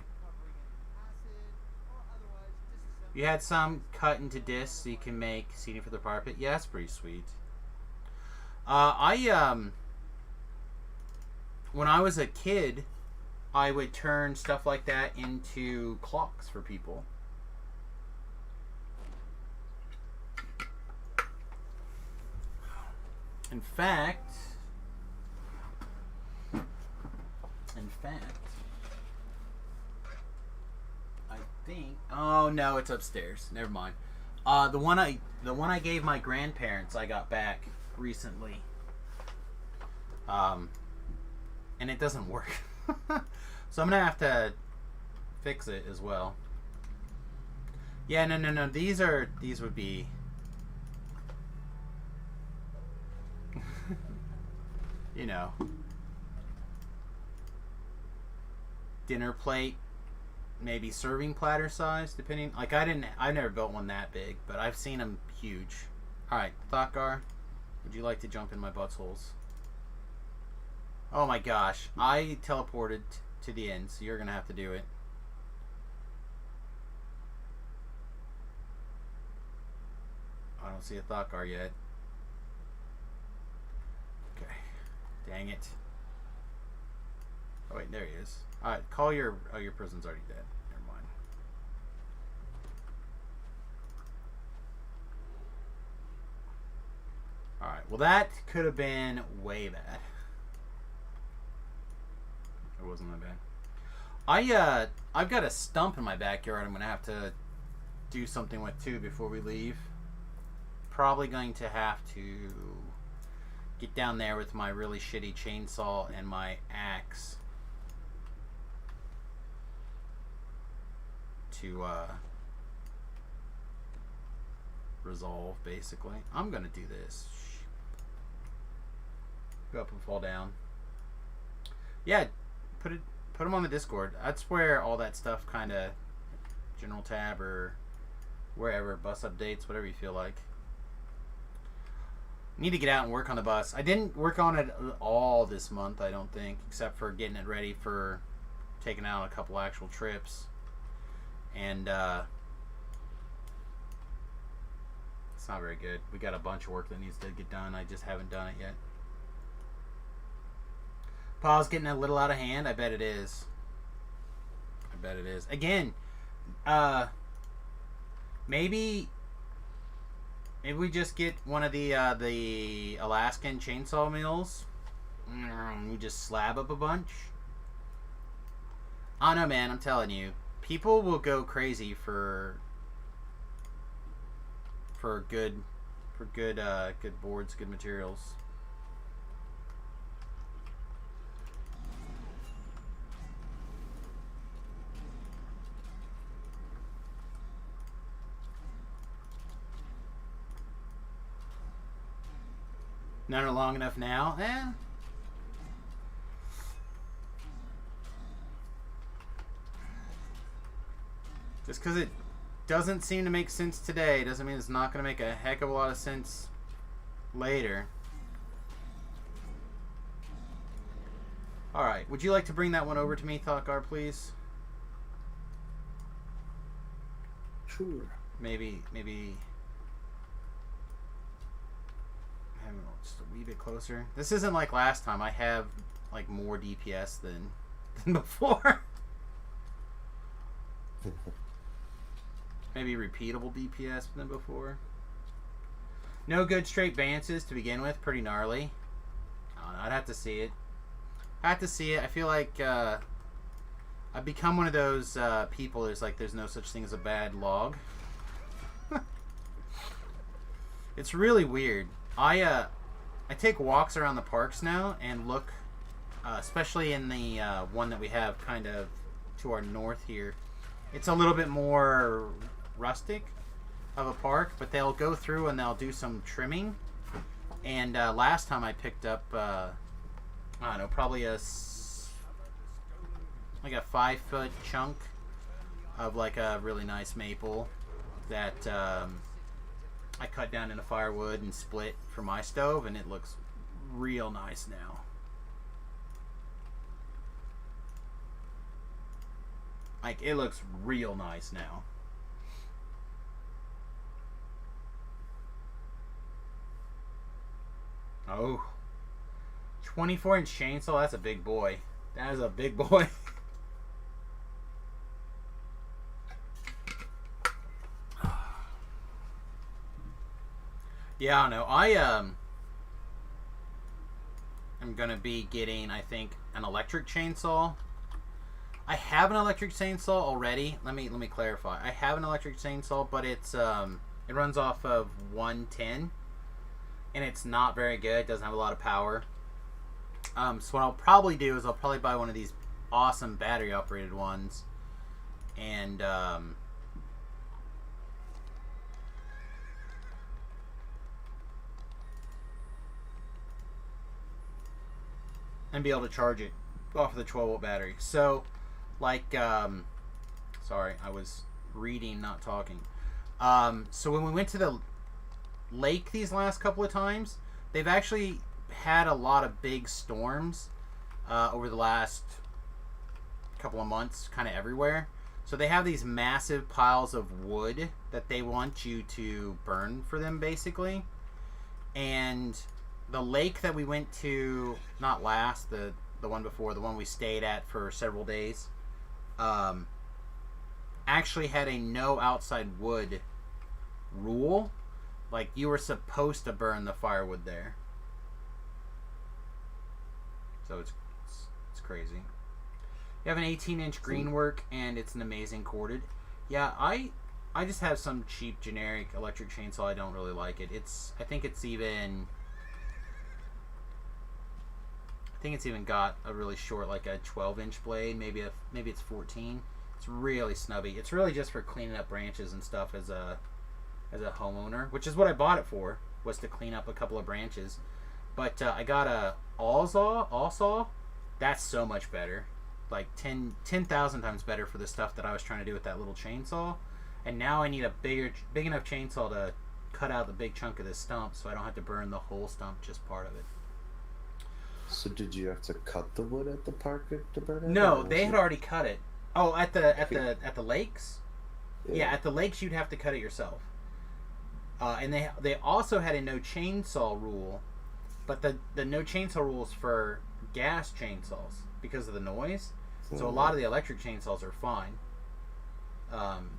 You had some cut into discs so you can make seating for the fire pit. Yeah, that's pretty sweet. When I was a kid, I would turn stuff like that into clocks for people. In fact, I think. Oh no, it's upstairs. Never mind. The one I gave my grandparents, I got back recently. And it doesn't work. So I'm gonna have to fix it as well. Yeah, no. These would be. You know, dinner plate, maybe serving platter size, depending. Like I never built one that big, but I've seen them huge. All right, Thakgar, would you like to jump in my buttholes? Oh my gosh, I teleported to the end, so you're gonna have to do it. I don't see a Thakgar yet. Okay. Dang it. Oh wait, there he is. Alright, call your... Oh, your prison's already dead. Never mind. Alright, well that could have been way bad. It wasn't that bad. I've got a stump in my backyard I'm gonna have to do something with too before we leave. Probably going to have to get down there with my really shitty chainsaw and my axe to resolve, basically. I'm gonna do this. Go up and fall down. Yeah, put them on the Discord. That's where all that stuff kind of, general tab or wherever, bus updates, whatever you feel like. Need to get out and work on the bus. I didn't work on it all this month, I don't think, except for getting it ready for taking out a couple actual trips. And it's not very good. We got a bunch of work that needs to get done. I just haven't done it yet. Paul's getting a little out of hand. I bet it is. I bet it is. Again, maybe we just get one of the Alaskan chainsaw mills. We just slab up a bunch. I don't know, man. I'm telling you, people will go crazy for good boards, good materials. None are long enough now. Just because it doesn't seem to make sense today doesn't mean it's not going to make a heck of a lot of sense later. Alright, would you like to bring that one over to me, Thakgar, please? Sure. Maybe just a wee bit closer. This isn't like last time. I have like more DPS than before. Maybe repeatable DPS than before. No good straight bances to begin with. Pretty gnarly. I don't know, I'd have to see it. I have to see it. I feel like I've become one of those people there's no such thing as a bad log. It's really weird. I take walks around the parks now and look, especially in the one that we have kind of to our north here. It's a little bit more rustic of a park, but they'll go through and they'll do some trimming. And last time I picked up, I don't know, probably like a 5-foot chunk of like a really nice maple that I cut down into firewood and split for my stove, and it looks real nice now. Like, it looks real nice now. Oh. 24-inch chainsaw, that's a big boy. That is a big boy. Yeah, I don't know. I'm gonna be getting, I think, an electric chainsaw. I have an electric chainsaw already. Let me clarify. I have an electric chainsaw, but it's it runs off of 110, and it's not very good. It doesn't have a lot of power. So what I'll probably do is I'll probably buy one of these awesome battery operated ones, and be able to charge it off of the 12-volt battery. So, like, sorry, I was reading, not talking. So when we went to the lake these last couple of times, they've actually had a lot of big storms over the last couple of months, kind of everywhere. So they have these massive piles of wood that they want you to burn for them, basically. And the lake that we went to, not last, the one before, the one we stayed at for several days, actually had a no outside wood rule. Like, you were supposed to burn the firewood there. So it's crazy. You have an 18-inch greenwork, and it's an amazing corded. Yeah, I just have some cheap generic electric chainsaw. I don't really like it. I think it's even got a really short, like a 12-inch blade. Maybe it's 14. It's really snubby. It's really just for cleaning up branches and stuff as a homeowner, which is what I bought it for, was to clean up a couple of branches. But I got a all saw. That's so much better, like 10,000 times better for the stuff that I was trying to do with that little chainsaw. And now I need a big enough chainsaw to cut out the big chunk of this stump, so I don't have to burn the whole stump, just part of it. So did you have to cut the wood at the park to burn it? No, they had already cut it. Oh, at the lakes? Yeah, at the lakes you'd have to cut it yourself. And they also had a no chainsaw rule, but the no chainsaw rule is for gas chainsaws because of the noise. So a lot of the electric chainsaws are fine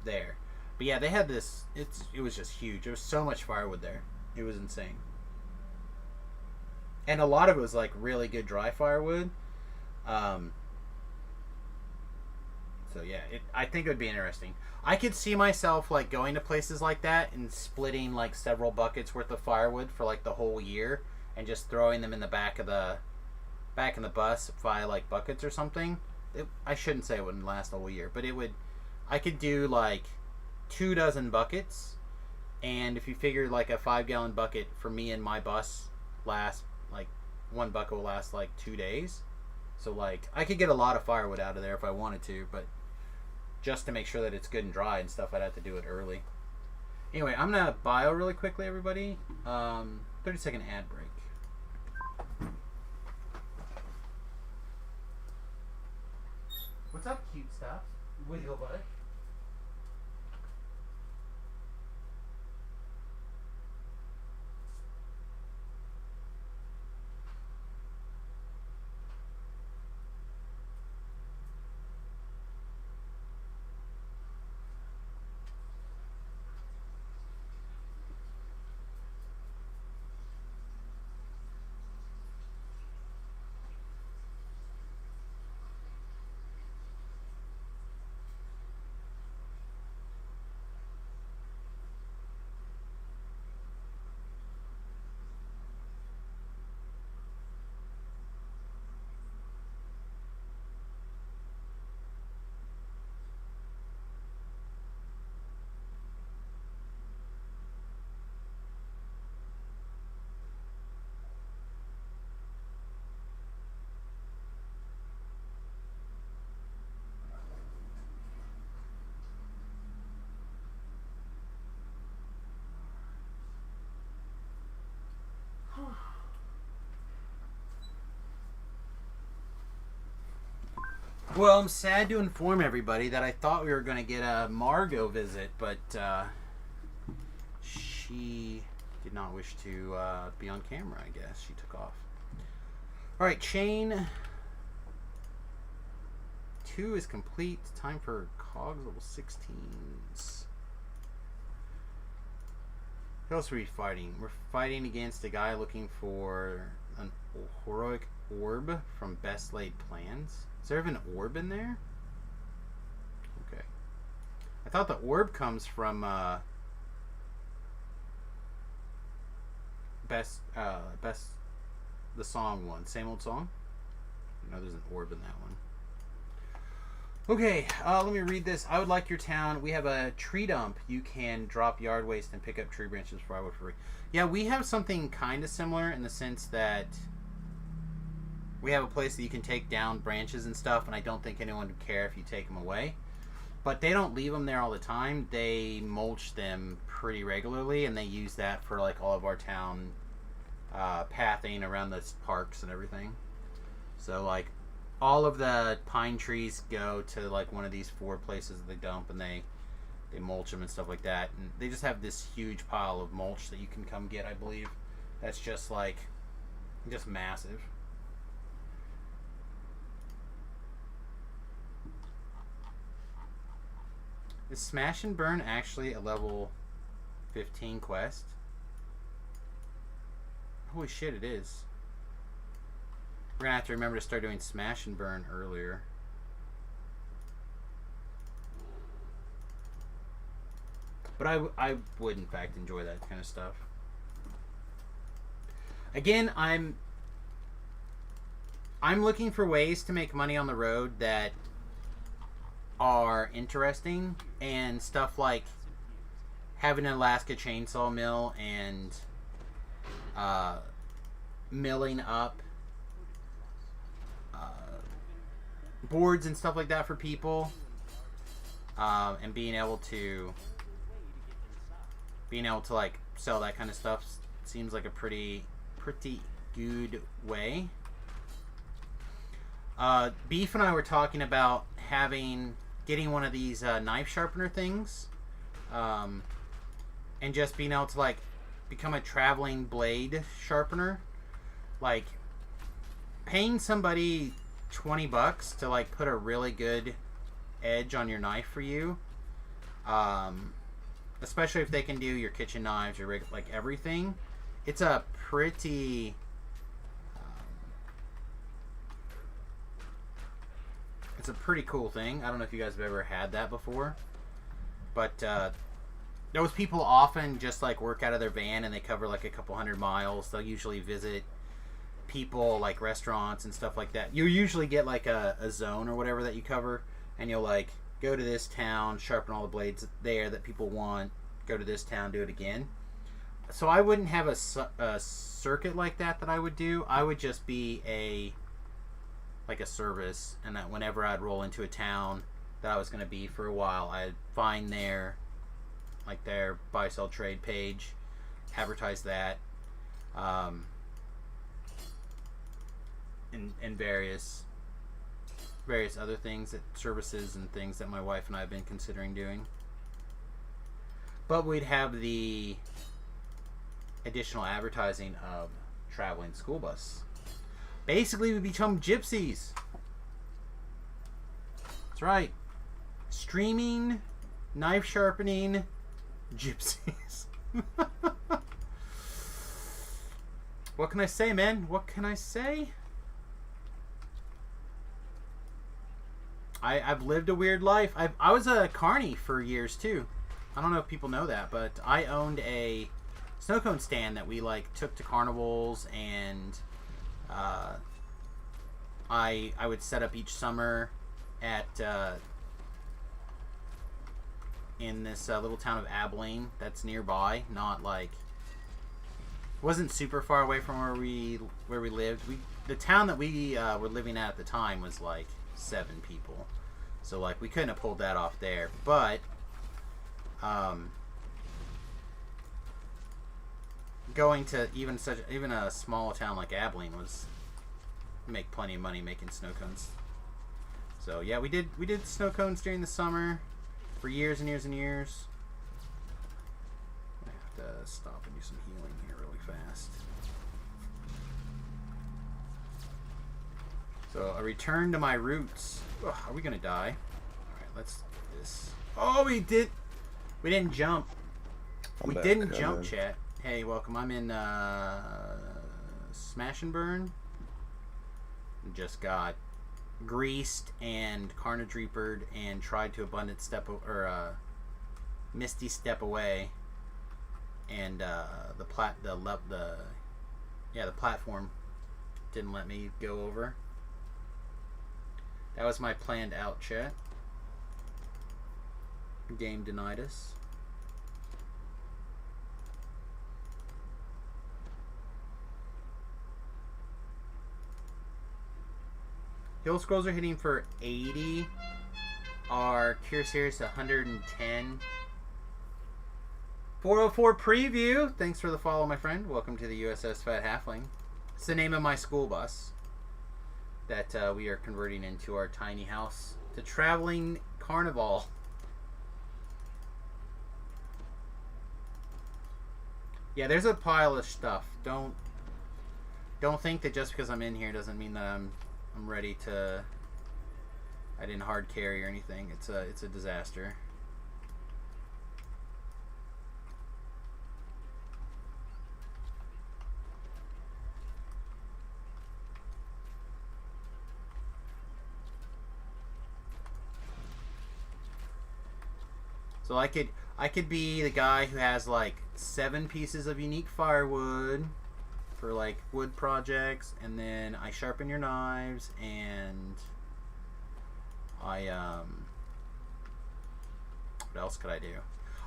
there. But yeah, they had this. It was just huge. There was so much firewood there. It was insane. And a lot of it was like really good dry firewood. So yeah, I think it would be interesting. I could see myself like going to places like that and splitting like several buckets worth of firewood for like the whole year and just throwing them in the back in the bus via like buckets or something. I shouldn't say it wouldn't last a whole year, but it would. I could do like 24 buckets, and if you figure like a 5-gallon bucket for me and my bus lasts like one bucket will last like 2 days. So like I could get a lot of firewood out of there if I wanted to, but just to make sure that it's good and dry and stuff, I'd have to do it early. Anyway, I'm gonna bio really quickly, everybody. 30-second ad break. What's up, cute stuff? Wiggle butt. Well, I'm sad to inform everybody that I thought we were going to get a Margot visit, but she did not wish to be on camera, I guess. She took off. All right, chain 2 is complete. Time for cogs level 16s. Who else are we fighting? We're fighting against a guy looking for an heroic orb from Best Laid Plans. Is there even an orb in there? Okay. I thought the orb comes from best the song one. Same old song? No, there's an orb in that one. Okay, let me read this. I would like your town. We have a tree dump. You can drop yard waste and pick up tree branches for wood for free. Yeah, we have something kind of similar in the sense that we have a place that you can take down branches and stuff, and I don't think anyone would care if you take them away. But they don't leave them there all the time. They mulch them pretty regularly, and they use that for like all of our town pathing around the parks and everything. So like all of the pine trees go to like one of these 4 places that they dump, and they mulch them and stuff like that. And they just have this huge pile of mulch that you can come get, I believe. That's just like just massive. Is Smash and Burn actually a level 15 quest? Holy shit, it is. We're gonna have to remember to start doing Smash and Burn earlier. But I would in fact enjoy that kind of stuff. Again, I'm looking for ways to make money on the road that are interesting, and stuff like having an Alaska chainsaw mill and milling up boards and stuff like that for people, and being able to like sell that kind of stuff seems like a pretty good way. Beef and I were talking about getting one of these knife sharpener things, and just being able to like become a traveling blade sharpener, like paying somebody $20 to like put a really good edge on your knife for you, especially if they can do your kitchen knives, your like everything. It's a pretty it's a pretty cool thing. I don't know if you guys have ever had that before, but those people often just like work out of their van, and they cover like a couple 100 miles. They'll usually visit people, like restaurants and stuff like that. You usually get like a zone or whatever that you cover, and you'll like go to this town, sharpen all the blades there that people want, go to this town, do it again. So I wouldn't have a circuit like that I would do. I would just be a service, and that whenever I'd roll into a town that I was going to be for a while, I'd find their buy sell trade page, advertise that, and various other things, services and things that my wife and I have been considering doing. But we'd have the additional advertising of traveling school bus. Basically, we become gypsies. That's right. Streaming, knife sharpening, gypsies. What can I say, man? What can I say? I've lived a weird life. I was a carny for years, too. I don't know if people know that, but I owned a snow cone stand that we like took to carnivals, and I would set up each summer at in this little town of Abilene that's nearby. Not like, wasn't super far away from where we lived. The town that we were living at the time was like 7 people, so like we couldn't have pulled that off there. But going to even a small town like Abilene was make plenty of money making snow cones. So yeah, we did snow cones during the summer for years and years and years. I have to stop and do some healing here really fast. So a return to my roots. Ugh, are we gonna die? All right, let's do this. Oh, we didn't jump. We didn't jump, chat. Hey, welcome. I'm in Smash and Burn. Just got greased and carnage reapered and tried to abundant step or misty step away, and the platform didn't let me go over. That was my planned out, chat. Game denied us. Hill scrolls are hitting for 80. Our Cure Series 110. 404 preview. Thanks for the follow, my friend. Welcome to the USS Fat Halfling. It's the name of my school bus that we are converting into our tiny house. The traveling carnival. Yeah, there's a pile of stuff. Don't think that just because I'm in here doesn't mean that I'm ready to. I didn't hard carry or anything. It's a disaster. So I could be the guy who has like 7 pieces of unique firewood for like wood projects, and then I sharpen your knives, and I what else could I do?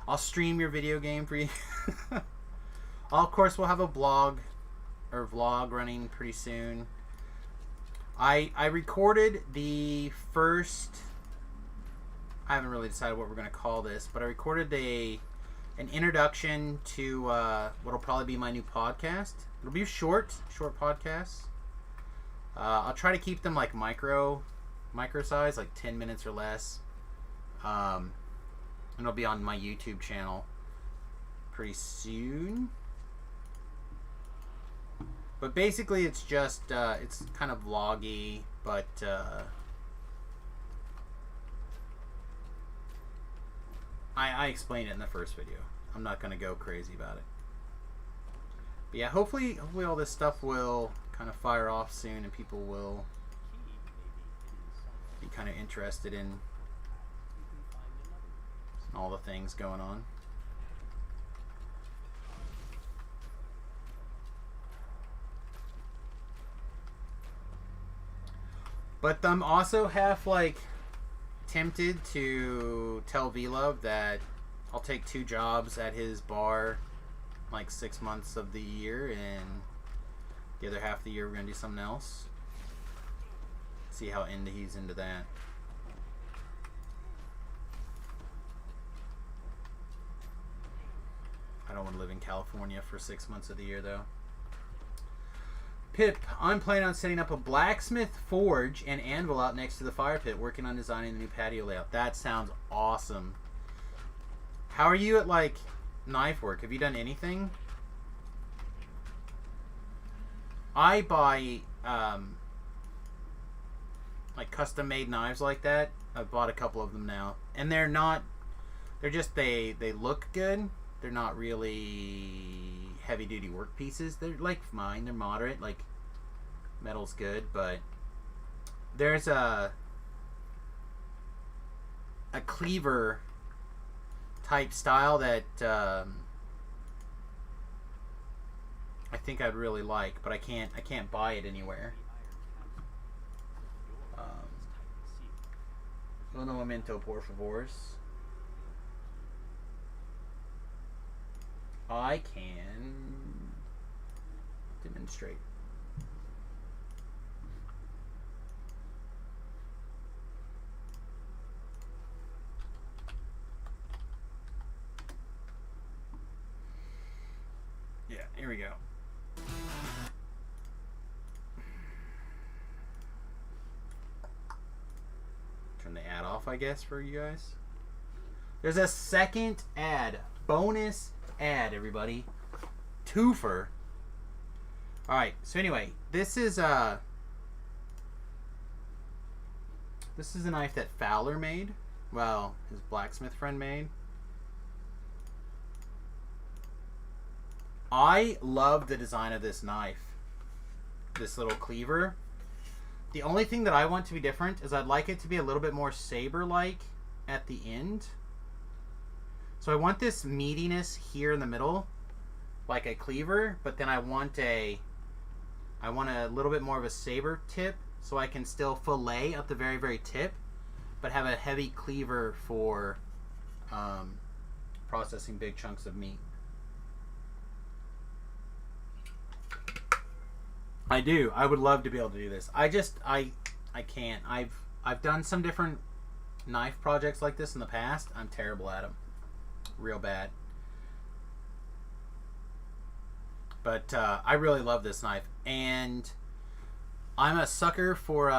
I'll stream your video game for you. Of course, we'll have a blog or vlog running pretty soon. I recorded the first. I haven't really decided what we're going to call this, but I recorded an introduction to what'll probably be my new podcast. It'll be short podcasts. I'll try to keep them like micro size, like 10 minutes or less. And it'll be on my YouTube channel pretty soon. But basically, it's just it's kind of vloggy, but I explained it in the first video. I'm not going to go crazy about it. But yeah, hopefully all this stuff will kind of fire off soon, and people will be kind of interested in all the things going on. But I'm also half like tempted to tell V-Love that I'll take 2 jobs at his bar like 6 months of the year, and the other half of the year we're gonna do something else. See how he's into that. I don't want to live in California for 6 months of the year though. Pip, I'm planning on setting up a blacksmith forge and anvil out next to the fire pit, working on designing the new patio layout. That sounds awesome. How are you at like knife work? Have you done anything? I buy like custom made knives like that. I've bought a couple of them now, and they're just they look good. They're not really heavy duty work pieces. They're like mine. They're moderate. Like metal's good, but there's a cleaver type style that I think I'd really like, but I can't buy it anywhere. Un momento, por favor. I can demonstrate. Yeah, here we go. I guess, for you guys. There's a second ad. Bonus ad, everybody. Twofer. Alright, so anyway, this is a knife that Fowler made. Well, his blacksmith friend made. I love the design of this knife. This little cleaver. The only thing that I want to be different is I'd like it to be a little bit more saber-like at the end. So I want this meatiness here in the middle, like a cleaver, but then I want a little bit more of a saber tip, so I can still fillet at the very, very tip, but have a heavy cleaver for processing big chunks of meat. I do. I would love to be able to do this. I can't. I've done some different knife projects like this in the past. I'm terrible at them. Real bad. But I really love this knife. And I'm a sucker for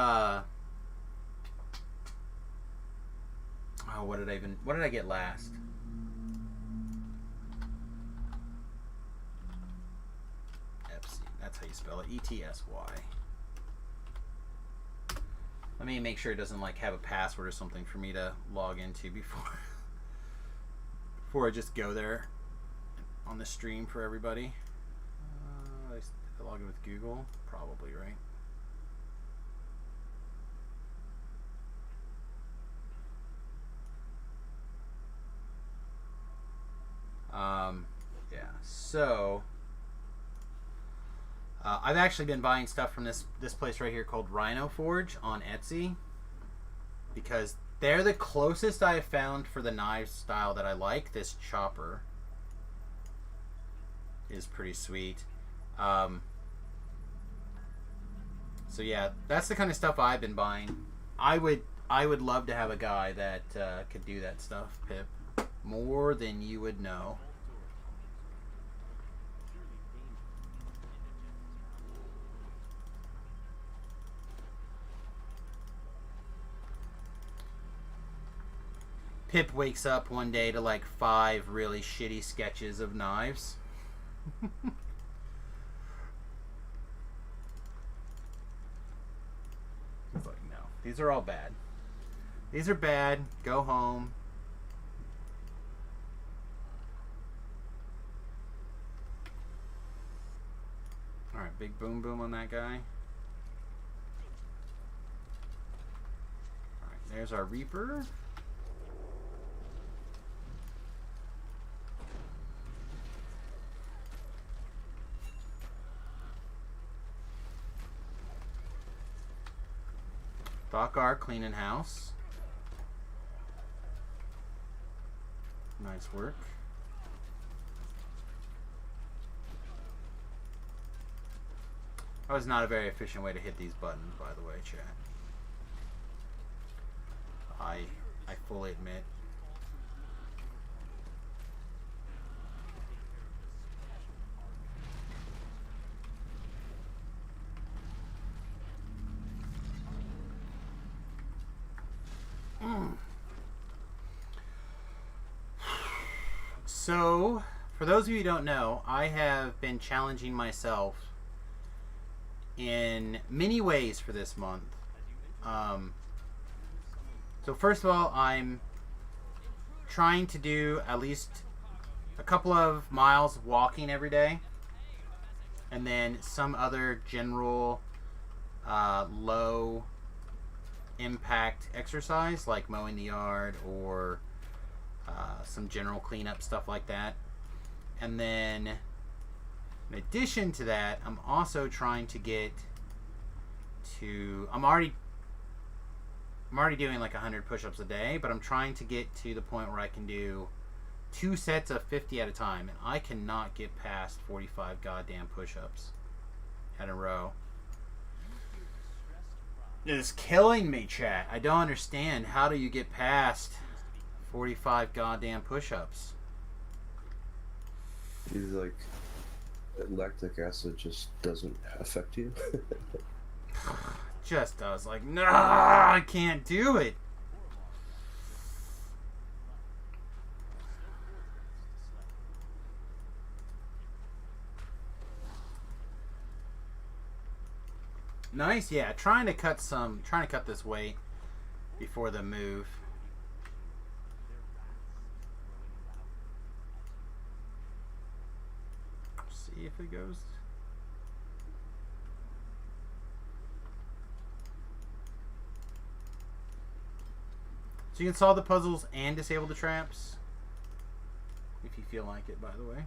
what did I get last? That's how you spell it. E-T-S-Y. Let me make sure it doesn't like have a password or something for me to log into before I just go there on the stream for everybody. I log in with Google, probably, right? Yeah. So. I've actually been buying stuff from this place right here called Rhino Forge on Etsy, because they're the closest I have found for the knife style that I like. This chopper is pretty sweet. So yeah, that's the kind of stuff I've been buying. I would love to have a guy that could do that stuff, Pip, more than you would know. Pip wakes up one day to like 5 really shitty sketches of knives. He's like, no, these are all bad. These are bad. Go home. Alright, big boom boom on that guy. Alright, there's our Reaper. Bakar cleaning house. Nice work. That was not a very efficient way to hit these buttons, by the way, chat. I fully admit. So, for those of you who don't know, I have been challenging myself in many ways for this month. So first of all, I'm trying to do at least a couple of miles walking every day, and then some other general low impact exercise like mowing the yard or some general cleanup, stuff like that. And then in addition to that, I'm also trying to get to I'm already doing like 100 push-ups a day, but I'm trying to get to the point where I can do 2 sets of 50 at a time, and I cannot get past 45 goddamn push-ups in a row. It is killing me, chat. I don't understand. How do you get past 45 goddamn push-ups? He's like, lactic acid just doesn't affect you. Just does. Like, no, I can't do it. Nice, yeah. Trying to cut this weight before the move. See if it goes. So you can solve the puzzles and disable the traps. If you feel like it, by the way.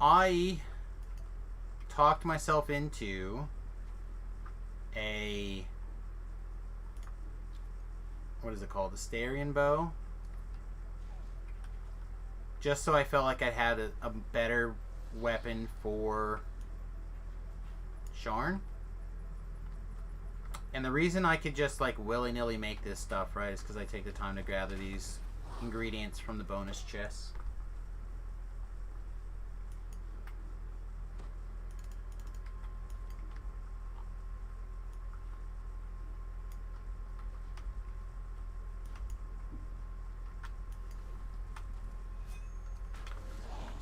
I talked myself into a, what is it called? A Styrian bow. Just so I felt like I had a better weapon for Sharn. And the reason I could just like willy-nilly make this stuff, right, is because I take the time to gather these ingredients from the bonus chests.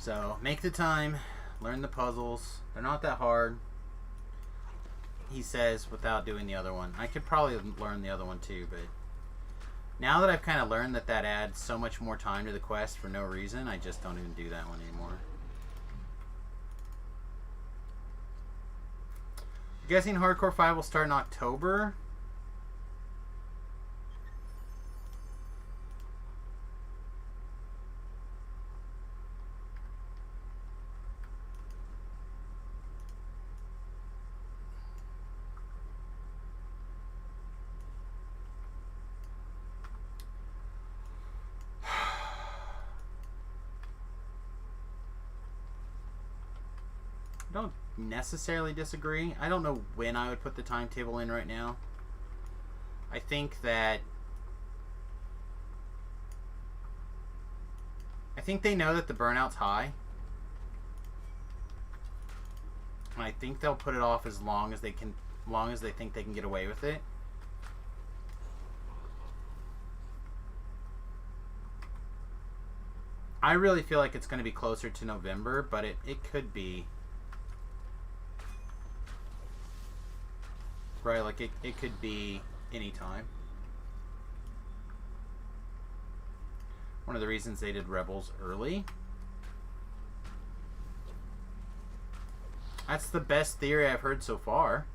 So, make the time, learn the puzzles. They're not that hard, he says, without doing the other one. I could probably learn the other one too, but now that I've kind of learned that that adds so much more time to the quest for no reason, I just don't even do that one anymore. I'm guessing Hardcore 5 will start in October. I don't necessarily disagree. I don't know when I would put the timetable in right now. I think that they know that the burnout's high. And I think they'll put it off as long as they can, long as they think they can get away with it. I really feel like it's going to be closer to November, but it could be. Right, like it could be any time. One of the reasons they did Rebels early. That's the best theory I've heard so far.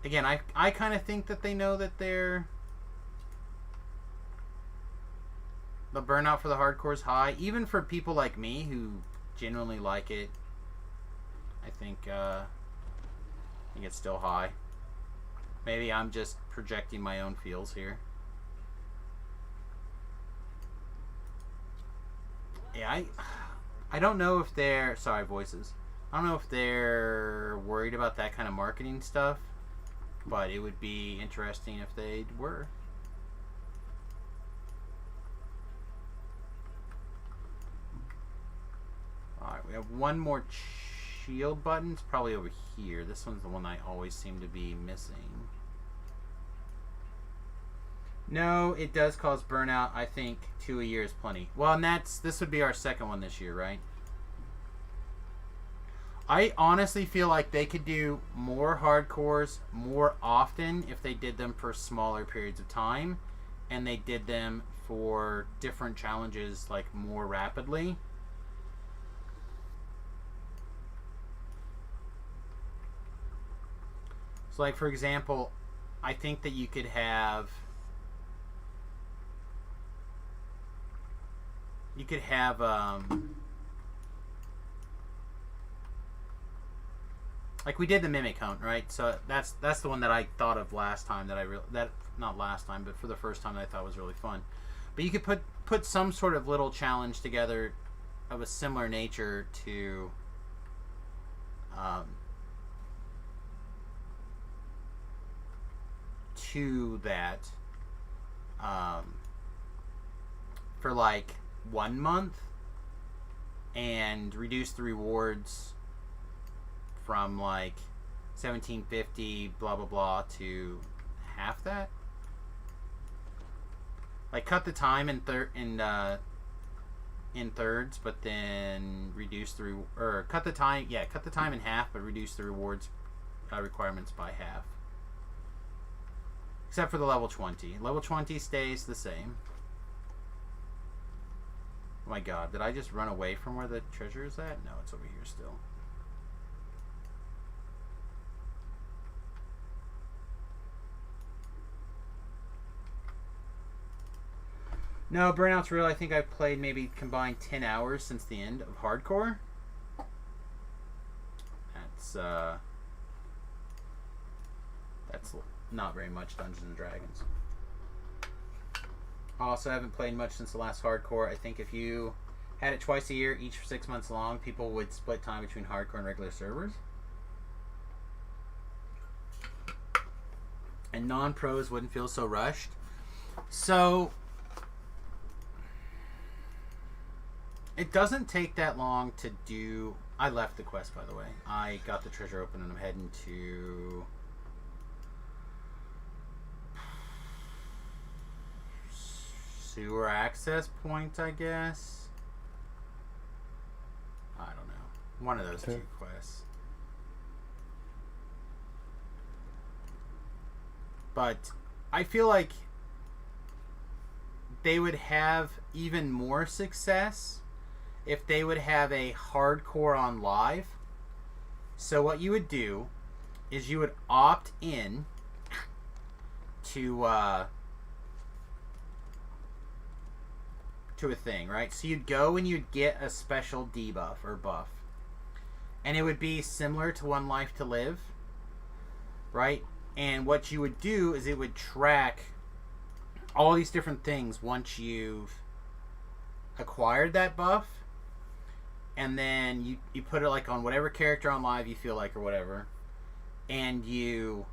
Again, I kind of think that they know that the burnout for the hardcore is high. Even for people like me who genuinely like it, I think it's still high. Maybe I'm just projecting my own feels here. Yeah, I don't know if they're... Sorry, voices. I don't know if they're worried about that kind of marketing stuff, but it would be interesting if they were. Alright, we have one more shield button. It's probably over here. This one's the one I always seem to be missing. No, it does cause burnout. I think 2 a year is plenty. Well, and this would be our second one this year, right? I honestly feel like they could do more hardcores more often if they did them for smaller periods of time and they did them for different challenges like more rapidly. So like for example, I think that you could have like we did the Mimic Hunt, right? So that's the one that I thought of last time not last time, but for the first time that I thought was really fun. But you could put some sort of little challenge together of a similar nature to that for like 1 month and reduce the rewards from like 1750 blah blah blah to half that. Like cut the time in thirds, but then reduce the or cut the time in half, but reduce the rewards requirements by half. Except for the level 20. Level 20 stays the same. Oh my god, did I just run away from where the treasure is at? No, it's over here still. No, Burnout's real. I think I've played maybe combined 10 hours since the end of Hardcore. That's not very much Dungeons and Dragons. Also, I haven't played much since the last Hardcore. I think if you had it twice a year, each for 6 months long, people would split time between Hardcore and regular servers. And non-pros wouldn't feel so rushed. So it doesn't take that long to do... I left the quest, by the way. I got the treasure open and I'm heading to... sewer access point, I guess. I don't know. One of those two quests. But I feel like they would have even more success if they would have a hardcore on live. So what you would do is you would opt in to a thing, right? So you'd go and you'd get a special debuff or buff. And it would be similar to One Life to Live, right? And what you would do is it would track all these different things once you've acquired that buff. And then you put it like on whatever character on live you feel like or whatever. And you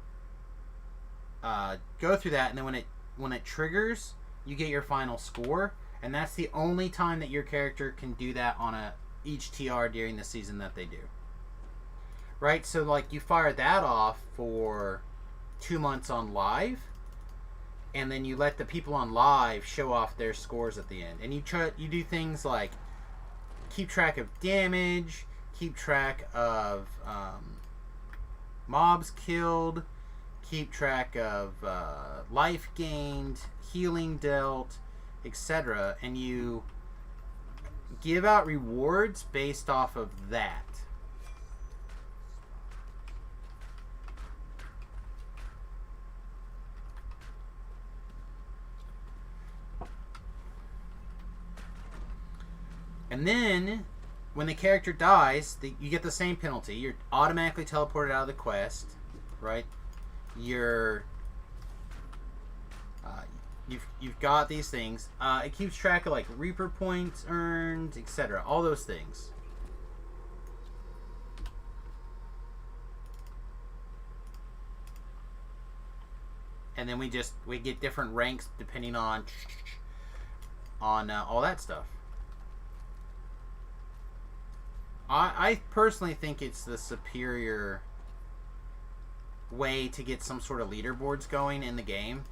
go through that, and then when it triggers, you get your final score. And that's the only time that your character can do that on each TR during the season that they do. Right? So like you fire that off for 2 months on live, and then you let the people on live show off their scores at the end. And you do things like keep track of damage, keep track of mobs killed, keep track of life gained, healing dealt, etc. And you give out rewards based off of that. And then, when the character dies, you get the same penalty. You're automatically teleported out of the quest, right? You've got these things. It keeps track of like Reaper points earned, etc. All those things. And then we get different ranks depending on all that stuff. I personally think it's the superior way to get some sort of leaderboards going in the game.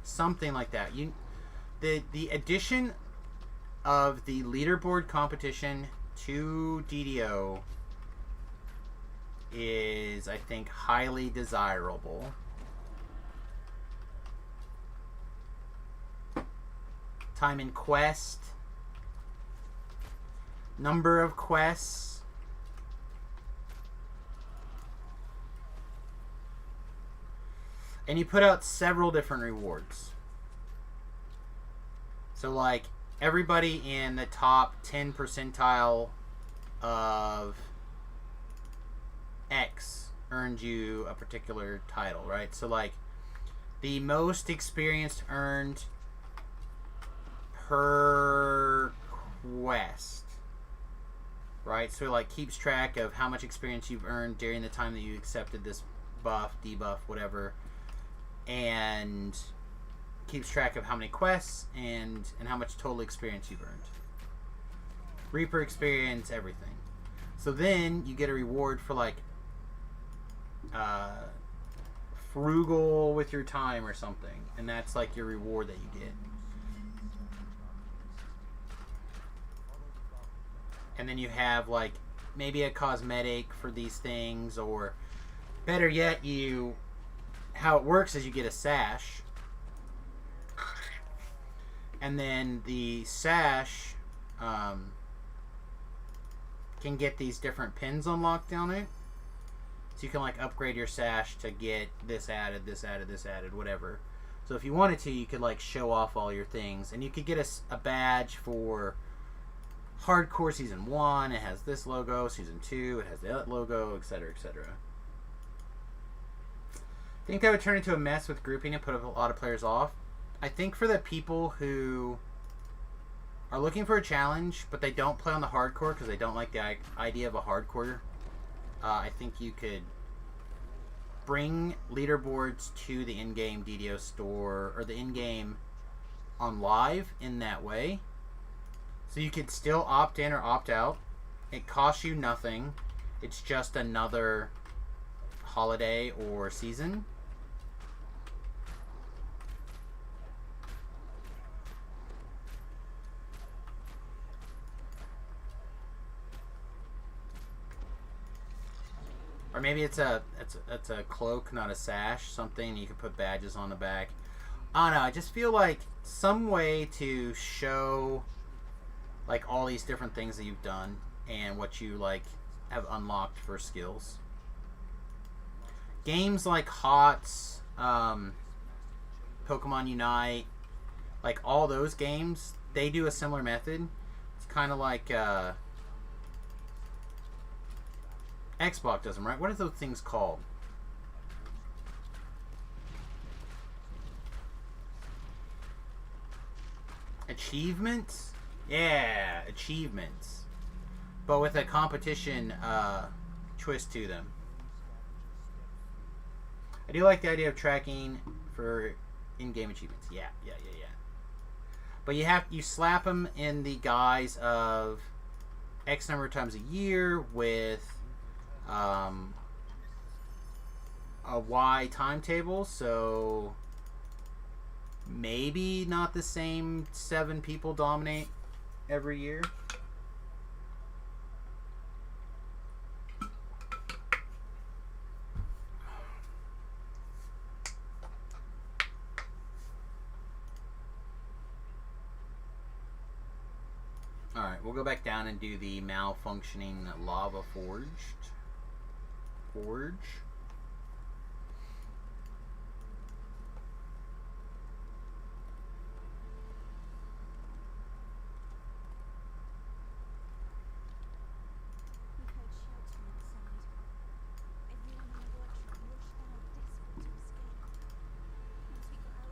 Something like that. The addition of the leaderboard competition to DDO is, I think, highly desirable. Time in quest, number of quests, and you put out several different rewards. So like everybody in the top 10 percentile of X earned you a particular title, right? So like the most experience earned per quest, right? So it like keeps track of how much experience you've earned during the time that you accepted this buff, debuff, whatever, and keeps track of how many quests and how much total experience you've earned. Reaper experience, everything. So then you get a reward for like frugal with your time or something, and that's like your reward that you get. And then you have like maybe a cosmetic for these things, or better yet, how it works is you get a sash, and then the sash can get these different pins unlocked on it. So you can like upgrade your sash to get this added, this added, this added, whatever. So if you wanted to, you could like show off all your things, and you could get a badge for Hardcore Season 1. It has this logo. Season 2, it has that logo, etc., etc. I think that would turn into a mess with grouping and put a lot of players off. I think for the people who are looking for a challenge, but they don't play on the hardcore because they don't like the idea of a hardcore, I think you could bring leaderboards to the in-game DDO store or the in-game on live in that way. So you could still opt in or opt out. It costs you nothing. It's just another holiday or season. Or maybe it's a cloak, not a sash, something you can put badges on the back. I don't know, I just feel like some way to show like all these different things that you've done and what you like have unlocked for skills. Games like HOTS, Pokemon Unite, like all those games, they do a similar method. It's kind of like Xbox does them, right? What are those things called? Achievements? Yeah, achievements. But with a competition twist to them. I do like the idea of tracking for in-game achievements. Yeah. But you slap them in the guise of X number of times a year with a Y timetable, so maybe not the same 7 people dominate every year. Alright, we'll go back down and do the malfunctioning lava forge.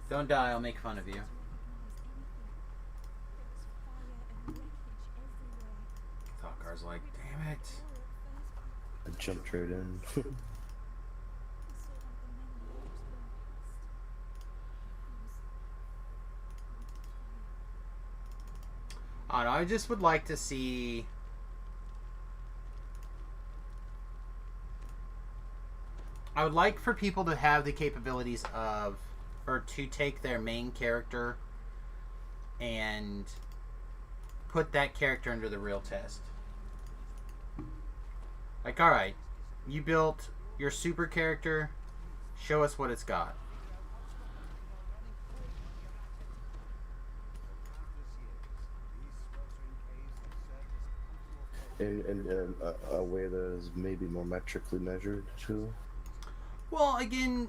Don't die, I'll make fun of you. Thought like, damn it. I jumped right in. I don't know, I just would like to see I would like for people to have the capabilities of, or to take their main character and put that character under the real test. Like, alright, you built your super character, show us what it's got. In a way that is maybe more metrically measured too. Well, again,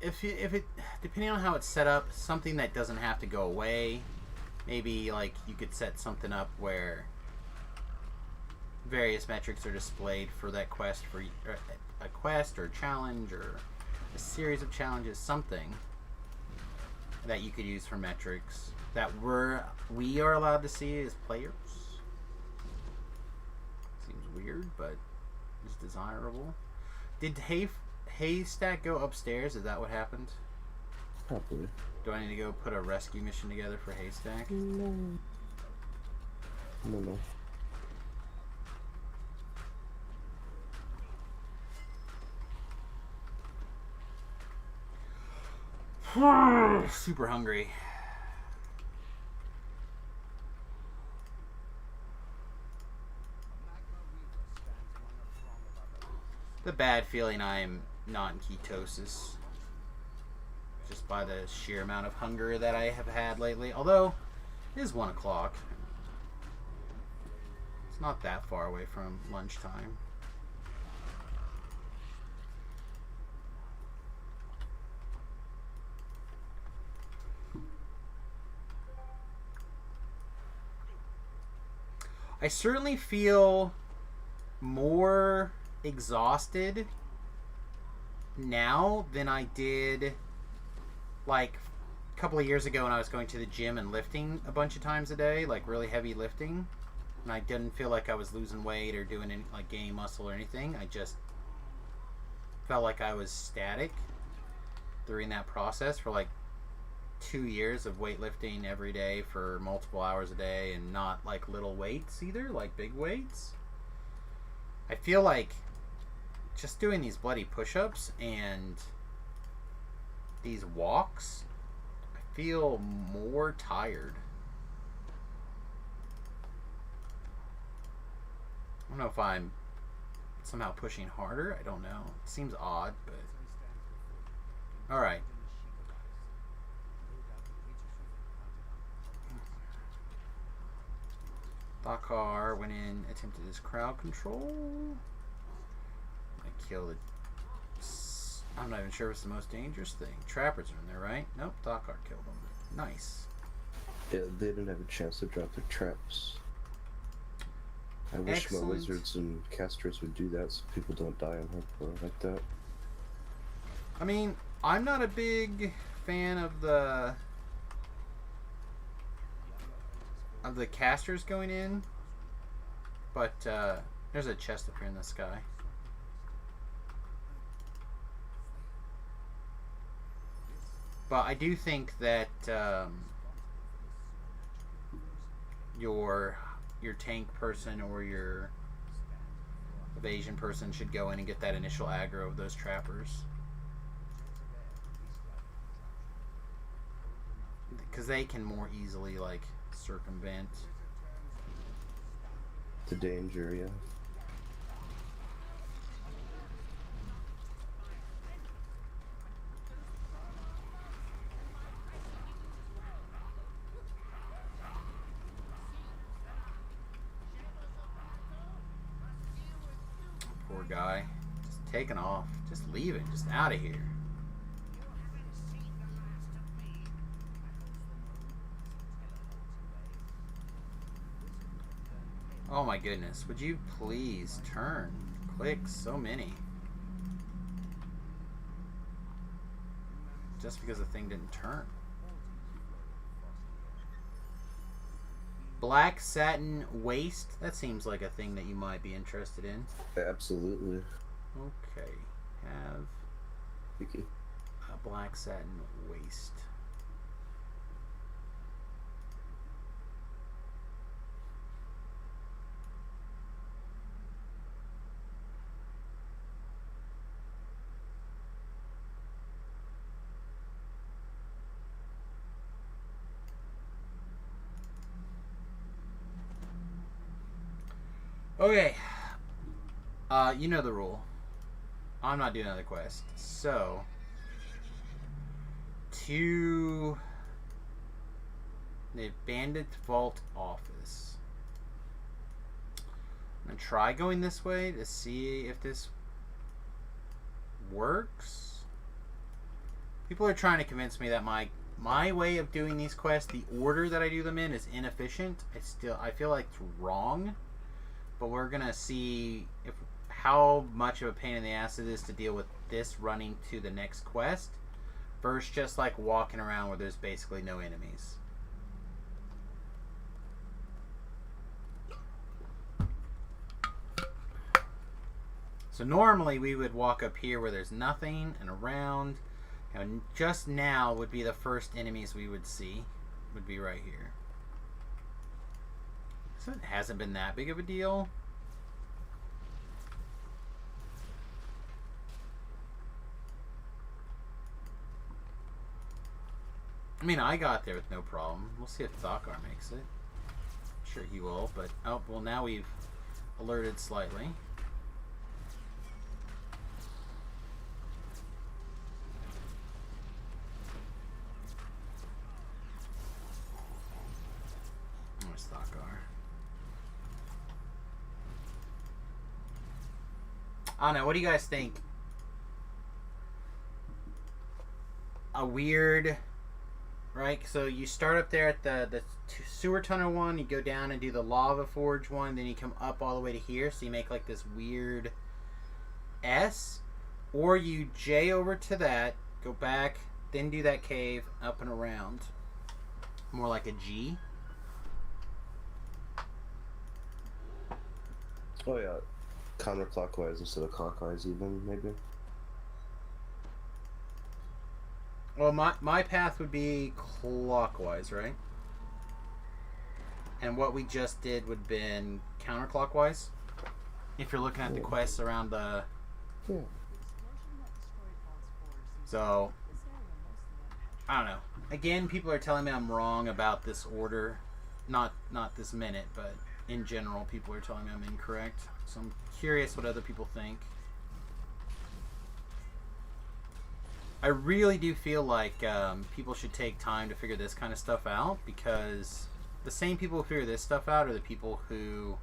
if it depending on how it's set up, something that doesn't have to go away, maybe like you could set something up where various metrics are displayed for that quest, for a quest or a challenge or a series of challenges, something that you could use for metrics that we are allowed to see as players. Seems weird, but it's desirable. Did Haystack go upstairs? Is that what happened? Probably. Do I need to go put a rescue mission together for Haystack? No. Super hungry. The bad feeling I am not in ketosis. Just by the sheer amount of hunger that I have had lately. Although, it is 1 o'clock. It's not that far away from lunchtime. I certainly feel more exhausted now than I did like a couple of years ago when I was going to the gym and lifting a bunch of times a day, like really heavy lifting, and I didn't feel like I was losing weight or doing any, like gaining muscle or anything. I just felt like I was static during that process for like 2 years of weightlifting every day for multiple hours a day, and not like little weights either, like big weights. I feel like just doing these bloody push-ups and these walks, I feel more tired. I don't know if I'm somehow pushing harder. I don't know. It seems odd, but... Alright. Dakar went in, attempted his crowd control. I killed it. I'm not even sure if it's the most dangerous thing. Trappers are in there, right? Nope, Dakar killed them. Nice. Yeah, they didn't have a chance to drop their traps. I wish my wizards and casters would do that so people don't die on hardcore like that. I mean, I'm not a big fan of the casters going in, but there's a chest up here in the sky. But I do think that your tank person or your evasion person should go in and get that initial aggro of those trappers, because they can more easily like circumvent the danger. Yeah. Poor guy, just taking off, just leaving, just out of here. Oh my goodness, would you please turn? Clicks, so many. Just because the thing didn't turn. Black satin waist, that seems like a thing that you might be interested in. Absolutely. Okay, have a black satin waist. Okay, you know the rule. I'm not doing another quest. So, to the Bandit Vault office. I'm going to try going this way to see if this works. People are trying to convince me that my way of doing these quests, the order that I do them in, is inefficient. I feel like it's wrong. But we're gonna see how much of a pain in the ass it is to deal with this running to the next quest versus just like walking around where there's basically no enemies. So normally we would walk up here where there's nothing and around, and just now would be the first enemies we would see, would be right here. So it hasn't been that big of a deal. I mean, I got there with no problem. We'll see if Thakar makes it. I'm sure he will, but... Oh, well, now we've alerted slightly. Where's Thakar? I don't know. What do you guys think? A weird... Right, so you start up there at the sewer tunnel one, you go down and do the lava forge one, then you come up all the way to here, so you make like this weird S, or you J over to that, go back, then do that cave, up and around. More like a G. Oh yeah, counterclockwise instead of clockwise even, maybe. Well, my path would be clockwise, right? And what we just did would have been counterclockwise. If you're looking at the quests around the... Yeah. So, I don't know. Again, people are telling me I'm wrong about this order. Not this minute, but in general, people are telling me I'm incorrect. So I'm curious what other people think. I really do feel like people should take time to figure this kind of stuff out, because the same people who figure this stuff out are the people who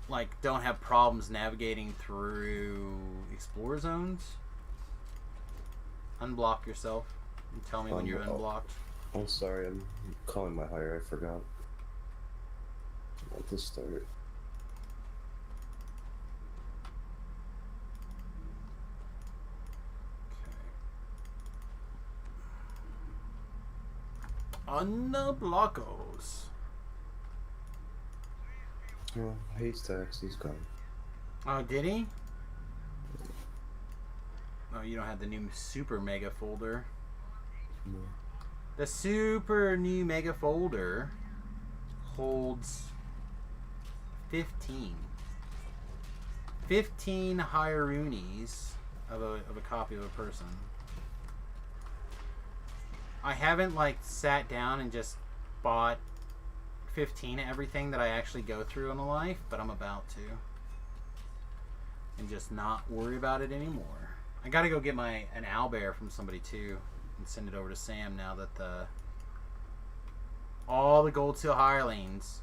like don't have problems navigating through explore zones. Unblock yourself and tell me when you're unblocked. I'm sorry, I'm calling my hire. I forgot. At the start. Unblockos. Well, Haystacks, he's gone. Oh, did he? Oh, you don't have the new super mega folder. No. The super new mega folder holds 15 Hieronis of a copy of a person. I haven't like sat down and just bought 15 of everything that I actually go through in a life, but I'm about to. And just not worry about it anymore. I gotta go get an owlbear from somebody too and send it over to Sam now that all the Gold Seal hirelings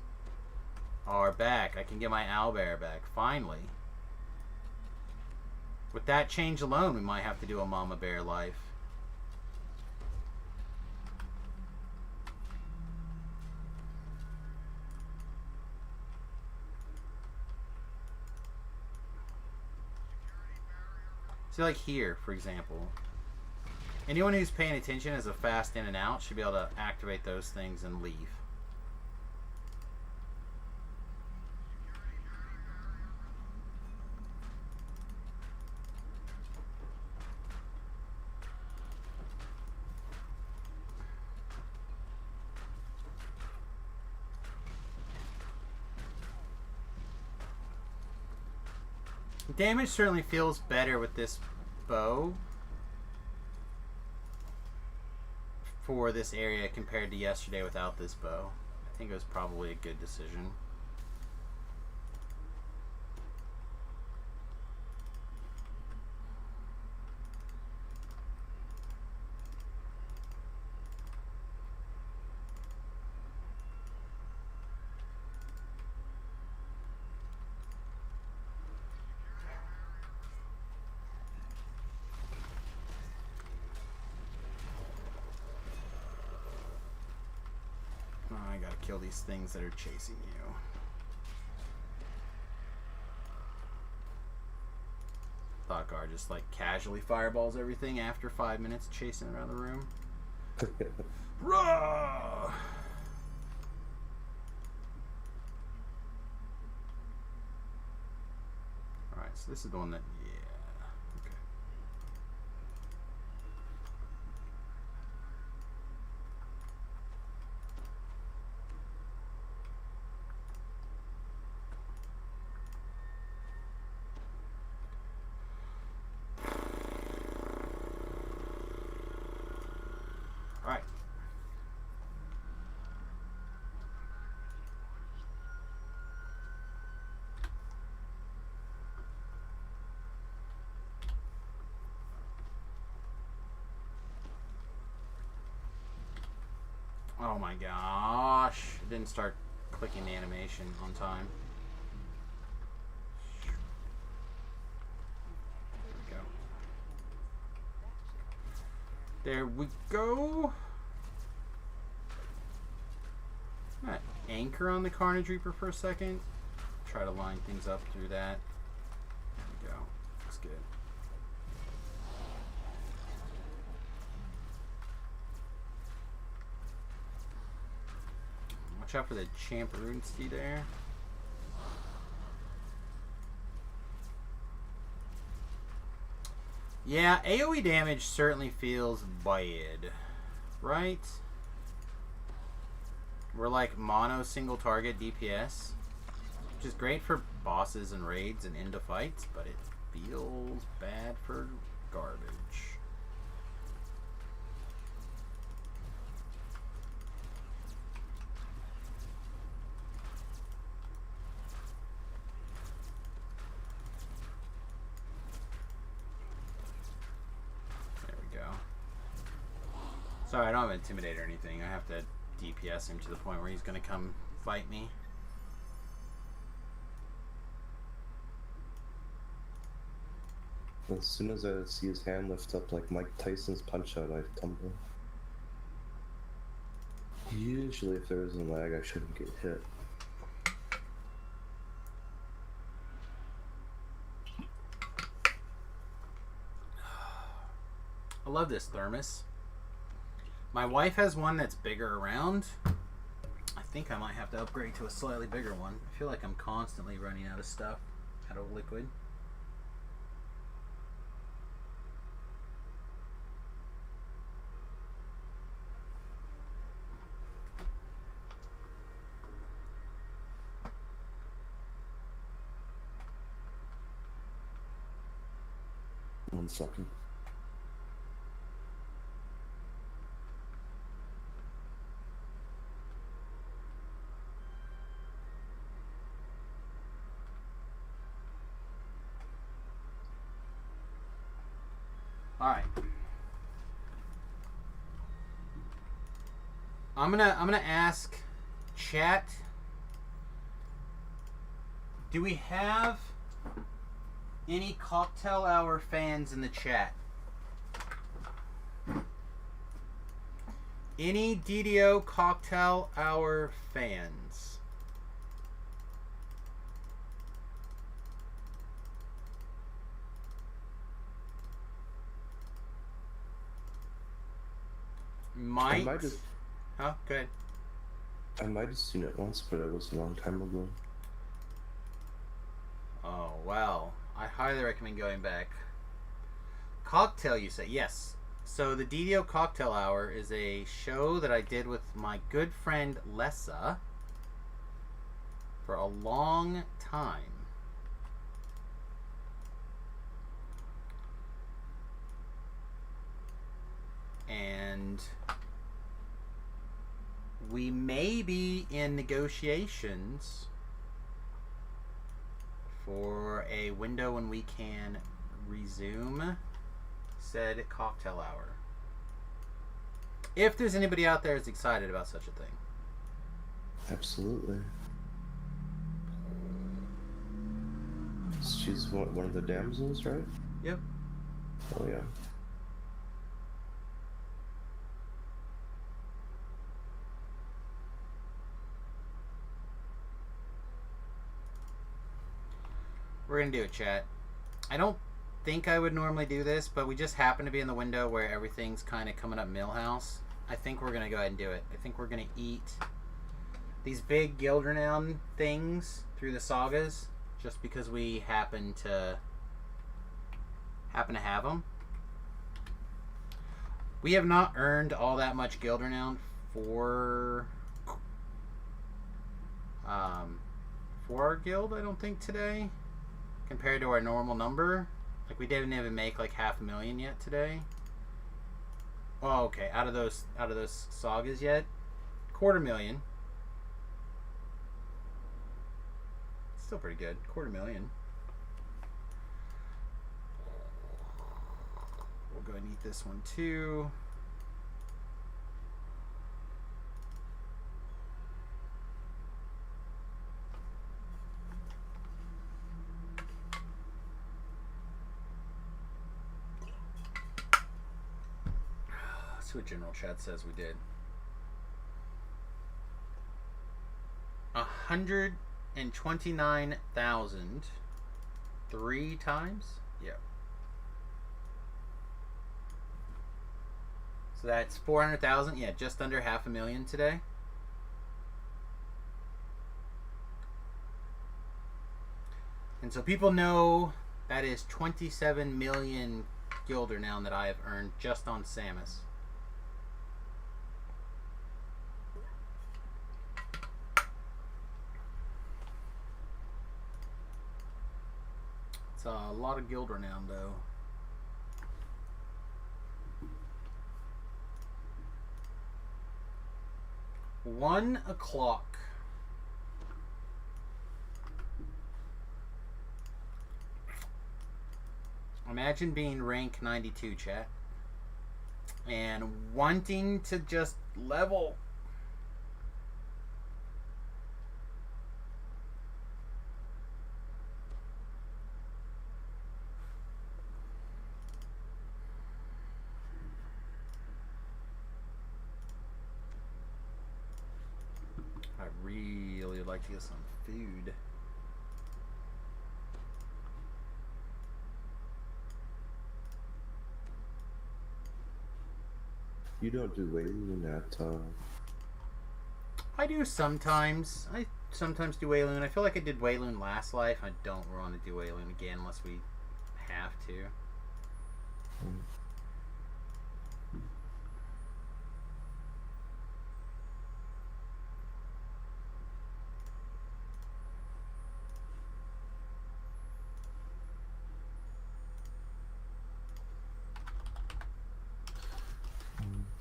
are back. I can get my owlbear back, finally. With that change alone, we might have to do a mama bear life. So like here, for example, anyone who's paying attention as a fast in and out should be able to activate those things and leave. Damage certainly feels better with this bow for this area compared to yesterday without this bow. I think it was probably a good decision. I gotta kill these things that are chasing you. Thakar just like casually fireballs everything after 5 minutes chasing around the room. Rah! Alright, so this is the one that... Yeah. Okay. Alright, my gosh. It didn't start clicking the animation on time. There we go. Alright, anchor on the Carnage Reaper for a second. Try to line things up through that. There we go. Looks good. Watch out for the Champ Runestee there. Yeah, AoE damage certainly feels bad, right? We're like mono single target DPS, which is great for bosses and raids and into fights, but it feels bad for garbage. Sorry, I don't have Intimidate or anything. I have to DPS him to the point where he's going to come fight me. As soon as I see his hand lift up like Mike Tyson's punch out, I tumble. Usually if there isn't lag, I shouldn't get hit. I love this thermos. My wife has one that's bigger around. I think I might have to upgrade to a slightly bigger one. I feel like I'm constantly running out of stuff, out of liquid. One second. All right. I'm gonna ask chat. Do we have any cocktail hour fans in the chat? Any DDO cocktail hour fans? I might have, Oh, good. I might have seen it once, but it was a long time ago. Oh, well. I highly recommend going back. Cocktail, you say? Yes. So the DDO Cocktail Hour is a show that I did with my good friend Lessa for a long time. And we may be in negotiations for a window when we can resume said cocktail hour. If there's anybody out there that's excited about such a thing. Absolutely. She's one of the damsels, right? Yep. Oh, yeah. We're going to do it, chat. I don't think I would normally do this, but we just happen to be in the window where everything's kind of coming up Millhouse. I think we're going to go ahead and do it. I think we're going to eat these big Gildernaut things through the sagas just because we happen to have them. We have not earned all that much Gildernaut for our guild, I don't think, today, compared to our normal number. Like, we didn't even make like 500,000 yet today. Oh, okay. Out of those sagas yet, 250,000. Still pretty good. 250,000. We'll go ahead and eat this one too. see what general chat says we did. 129,000 3 times? Yeah. So that's 400,000. Yeah, just under 500,000 today. And so people know that is 27 million Gilder now that I have earned just on Samus. It's a lot of Gilder now, though. $1:00. Imagine being rank 92, chat, and wanting to just level. I really would like to get some food. You don't do Wayloon at I do sometimes. I sometimes do Wayloon. I feel like I did Wayloon last life. I don't want to do Wayloon again unless we have to.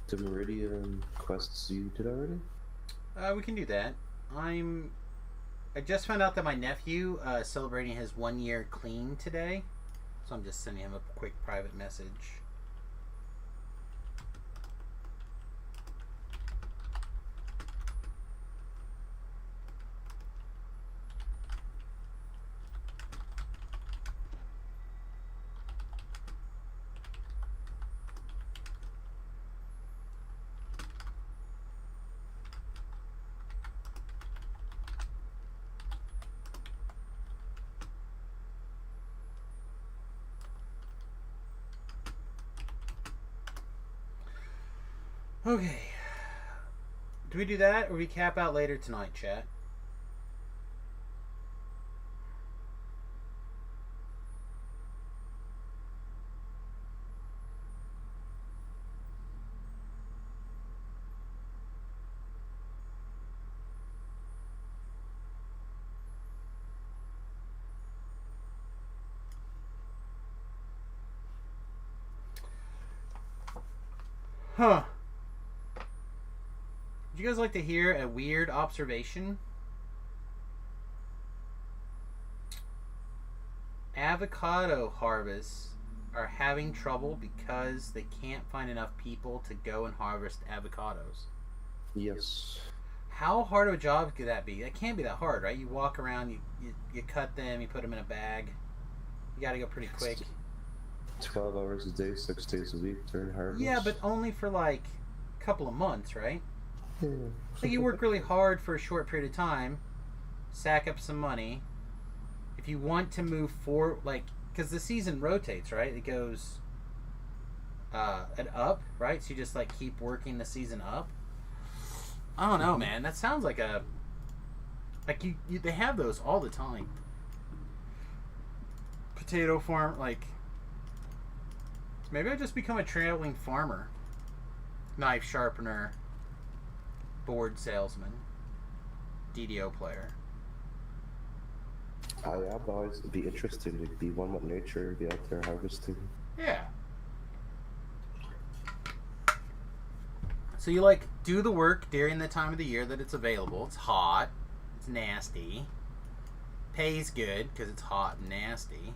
The Meridian quests you did already? We can do that. I just found out that my nephew is celebrating his 1 year clean today, so I'm just sending him a quick private message. Okay. Do we do that or we cap out later tonight, chat? Huh. Would you guys like to hear a weird observation? Avocado harvests are having trouble because they can't find enough people to go and harvest avocados. Yes. How hard of a job could that be? That can't be that hard, right? You walk around, you cut them, you put them in a bag. You gotta go pretty quick. 12 hours a day, 6 days a week during harvest. Yeah, but only for like a couple of months, right? Yeah. So you work really hard for a short period of time, sack up some money. If you want to move forward, like, because the season rotates, right? It goes up, right? So you just like keep working the season up. I don't know, man. That sounds like a you they have those all the time. Potato farm, like, maybe I just become a traveling farmer, knife sharpener, board salesman, DDO player. I've always be interesting to be one with nature and be out there harvesting. Yeah. So you like do the work during the time of the year that it's available. It's hot. It's nasty. Pays good because it's hot and nasty.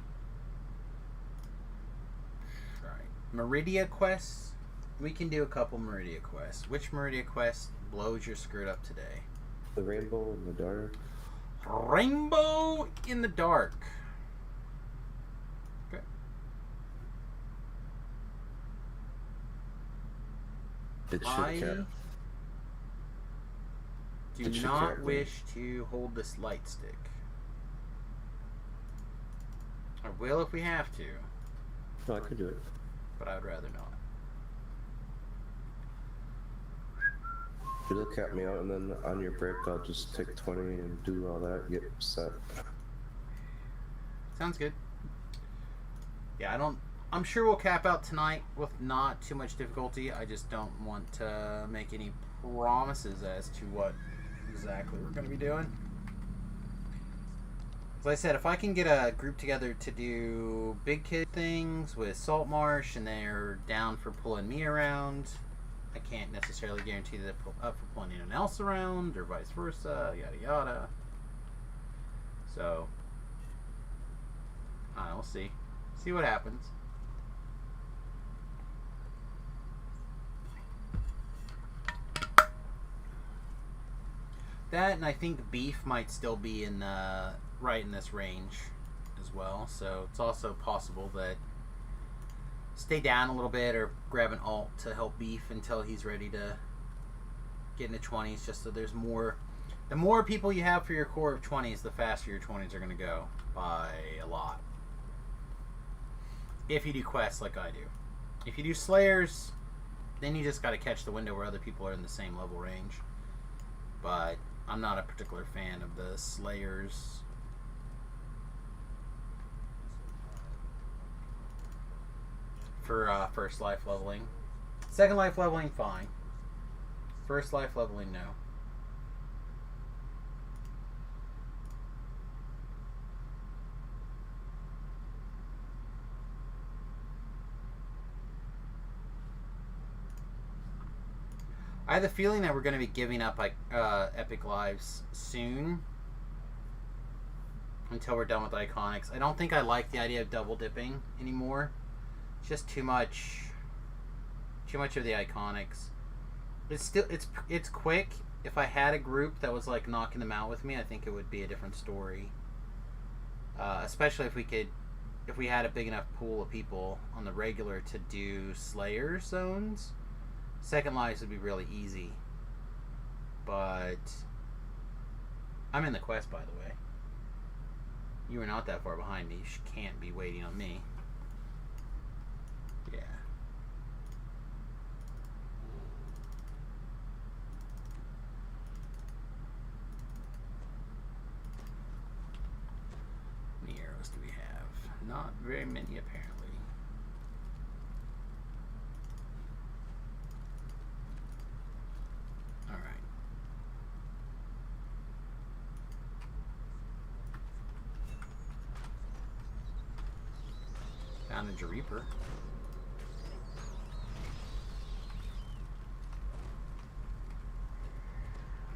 Right. Meridia quests. We can do a couple Meridia quests. Which Meridia quest blows your skirt up today? The rainbow in the dark. Rainbow in the dark. Okay. It should I cap. do It should not cap, wish to hold this light stick. I will if we have to, No, I could do it. but I would rather not. It'll cap me out, and then on your break, I'll just take 20 and do all that, get set. Sounds good. Yeah, I'm sure we'll cap out tonight with not too much difficulty. I just don't want to make any promises as to what exactly we're going to be doing. As I said, if I can get a group together to do big kid things with Salt Marsh and they're down for pulling me around, I can't necessarily guarantee that they're up for pulling anyone else around or vice versa, yada yada. So, I don't know, we'll see. See what happens. That, and I think beef might still be in right in this range as well. So it's also possible that stay down a little bit or grab an alt to help beef until he's ready to get into 20s. Just so there's more. The more people you have for your core of 20s, the faster your 20s are going to go by a lot. If you do quests like I do. If you do Slayers, then you just got to catch the window where other people are in the same level range. But I'm not a particular fan of the Slayers. For first life leveling. Second life leveling, fine. First life leveling, no. I have the feeling that we're going to be giving up like epic lives soon until we're done with iconics. I don't think I like the idea of double dipping anymore. It's just too much of the iconics. It's quick. If I had a group that was like knocking them out with me, I think it would be a different story. Especially if we had a big enough pool of people on the regular to do Slayer zones. Second lives would be really easy. But I'm in the quest, by the way. You are not that far behind me. You can't be waiting on me. Yeah. How many arrows do we have? Not very many, apparently. Ninja Reaper.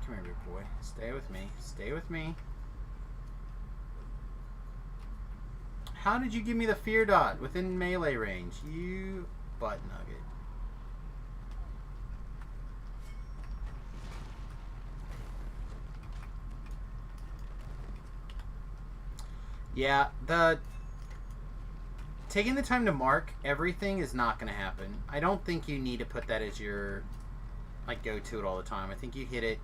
Come here, big boy. Stay with me. Stay with me. How did you give me the fear dot within melee range? You butt nugget. Yeah, taking the time to mark everything is not going to happen. I don't think you need to put that as your like go-to it all the time. I think you hit it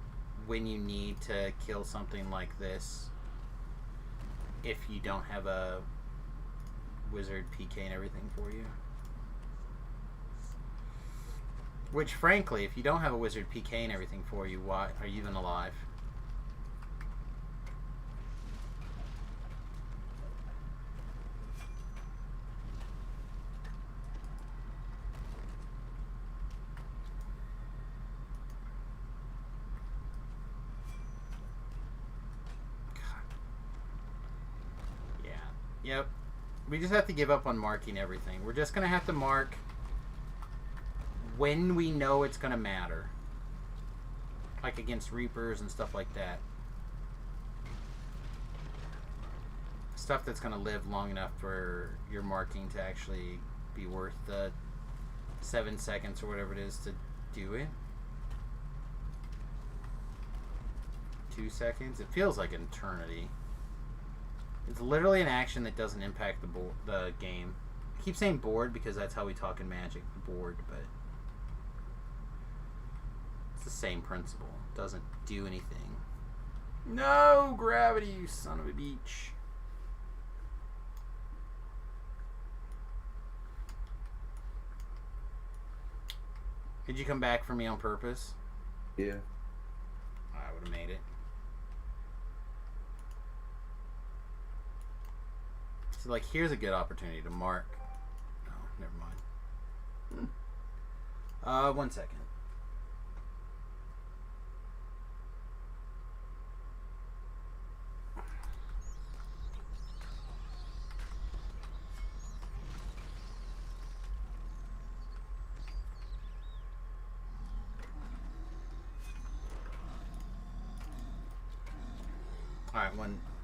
when you need to kill something like this. If you don't have a wizard PK and everything for you. Which, frankly, if you don't have a wizard PK and everything for you, why are you even alive? Yep. We just have to give up on marking everything. We're just going to have to mark when we know it's going to matter. Like against Reapers and stuff like that. Stuff that's going to live long enough for your marking to actually be worth the 7 seconds or whatever it is to do it. 2 seconds? It feels like an eternity. It's literally an action that doesn't impact the game. I keep saying board because that's how we talk in Magic, the board, but It's the same principle. Doesn't do anything. No, gravity, you son of a beach. Did you come back for me on purpose? Yeah. I would have made it. So, like, here's a good opportunity to mark. No, never mind. 1 second. Alright,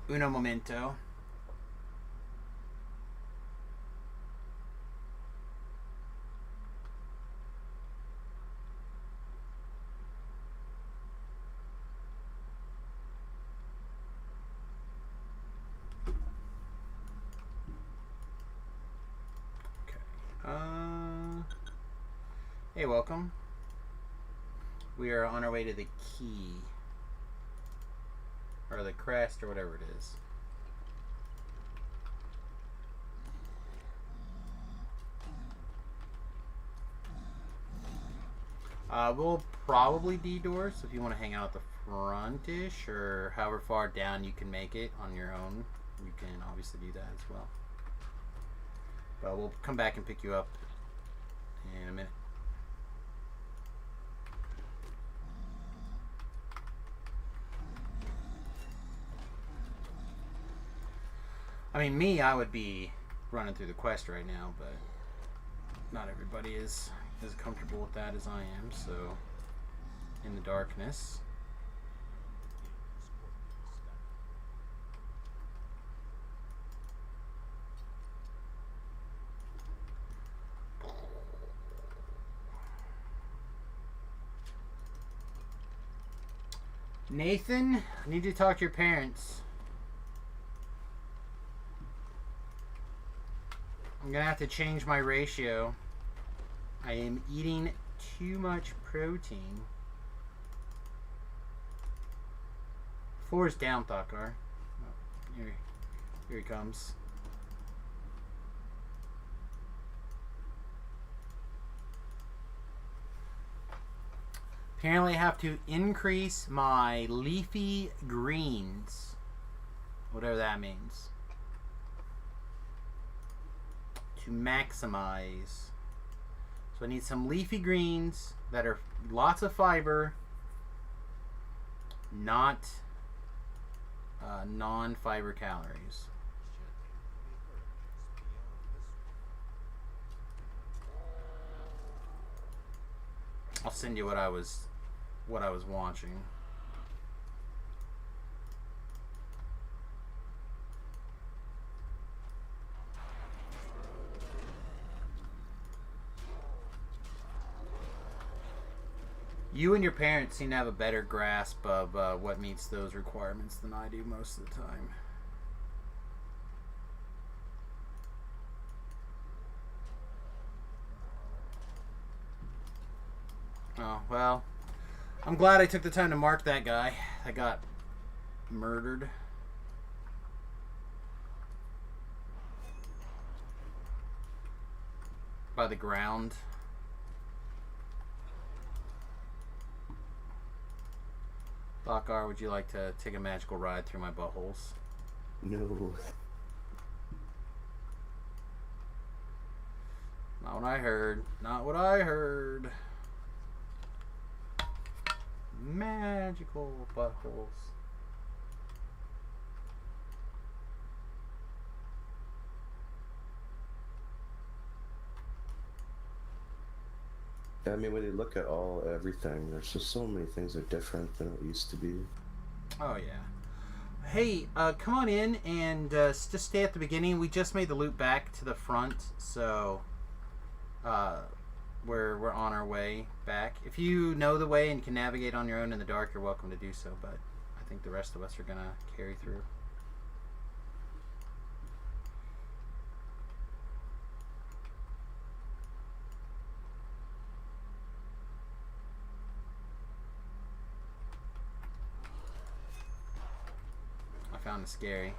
uno momento. Hey, welcome. We are on our way to the key. Or the crest, or whatever it is. We'll probably D-door, so if you want to hang out at the front-ish, or however far down you can make it on your own, you can obviously do that as well. But we'll come back and pick you up in a minute. I mean, I would be running through the quest right now, but not everybody is as comfortable with that as I am, so in the darkness. Nathan, I need to talk to your parents. I'm gonna have to change my ratio. I am eating too much protein. 4 is down, Thakar. Oh, here he comes. Apparently I have to increase my leafy greens. Whatever that means. To maximize. So I need some leafy greens that are lots of fiber, not non-fiber calories. I'll send you what I was watching. You and your parents seem to have a better grasp of what meets those requirements than I do most of the time. Oh, well, I'm glad I took the time to mark that guy that got murdered. By the ground. Bakar, would you like to take a magical ride through my buttholes? No. Not what I heard. Not what I heard. Magical buttholes. I mean, when you look at everything, there's just so many things that are different than it used to be. Oh, yeah. Hey, come on in and just stay at the beginning. We just made the loop back to the front, so we're on our way back. If you know the way and can navigate on your own in the dark, you're welcome to do so, but I think the rest of us are going to carry through. kind of scary.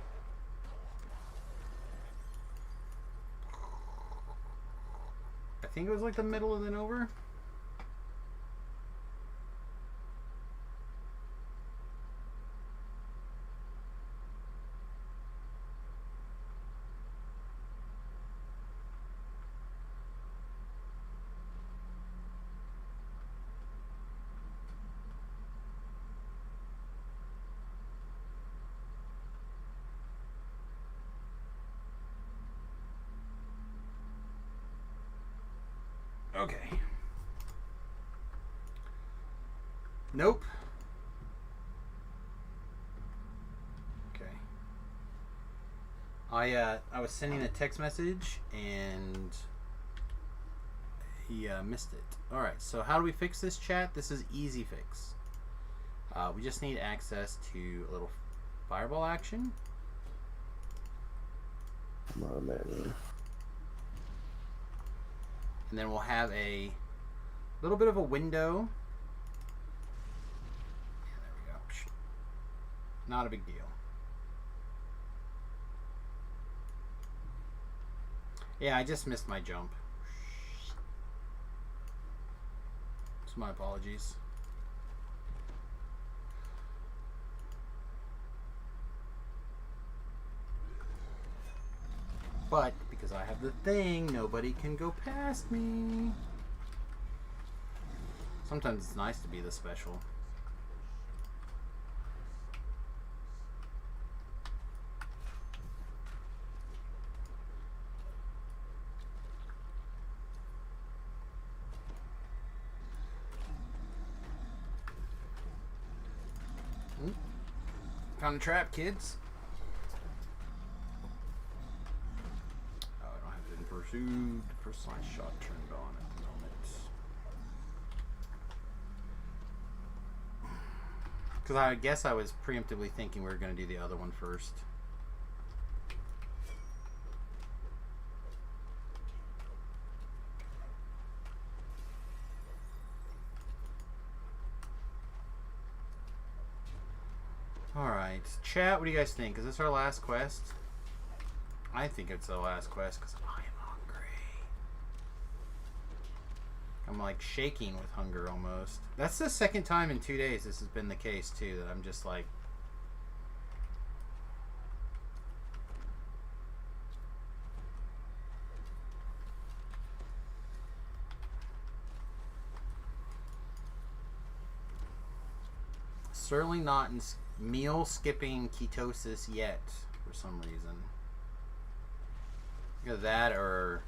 I think it was like the middle and then over. Okay. Nope. Okay. I was sending a text message and he missed it. All right. So how do we fix this, chat? This is easy fix. We just need access to a little fireball action. Come on, man. And then we'll have a little bit of a window. Yeah, there we go. Not a big deal. Yeah, I just missed my jump. So my apologies. But because I have the thing, nobody can go past me. Sometimes it's nice to be the special. Found a trap, kids. Pursued. Personalized shot turned on at the moment. Because I guess I was preemptively thinking we were going to do the other one first. Alright. Chat, what do you guys think? Is this our last quest? I think it's the last quest because I am hungry. I'm like shaking with hunger almost. That's the second time in 2 days this has been the case too, that I'm just like... Certainly not in meal skipping ketosis yet for some reason. Either that or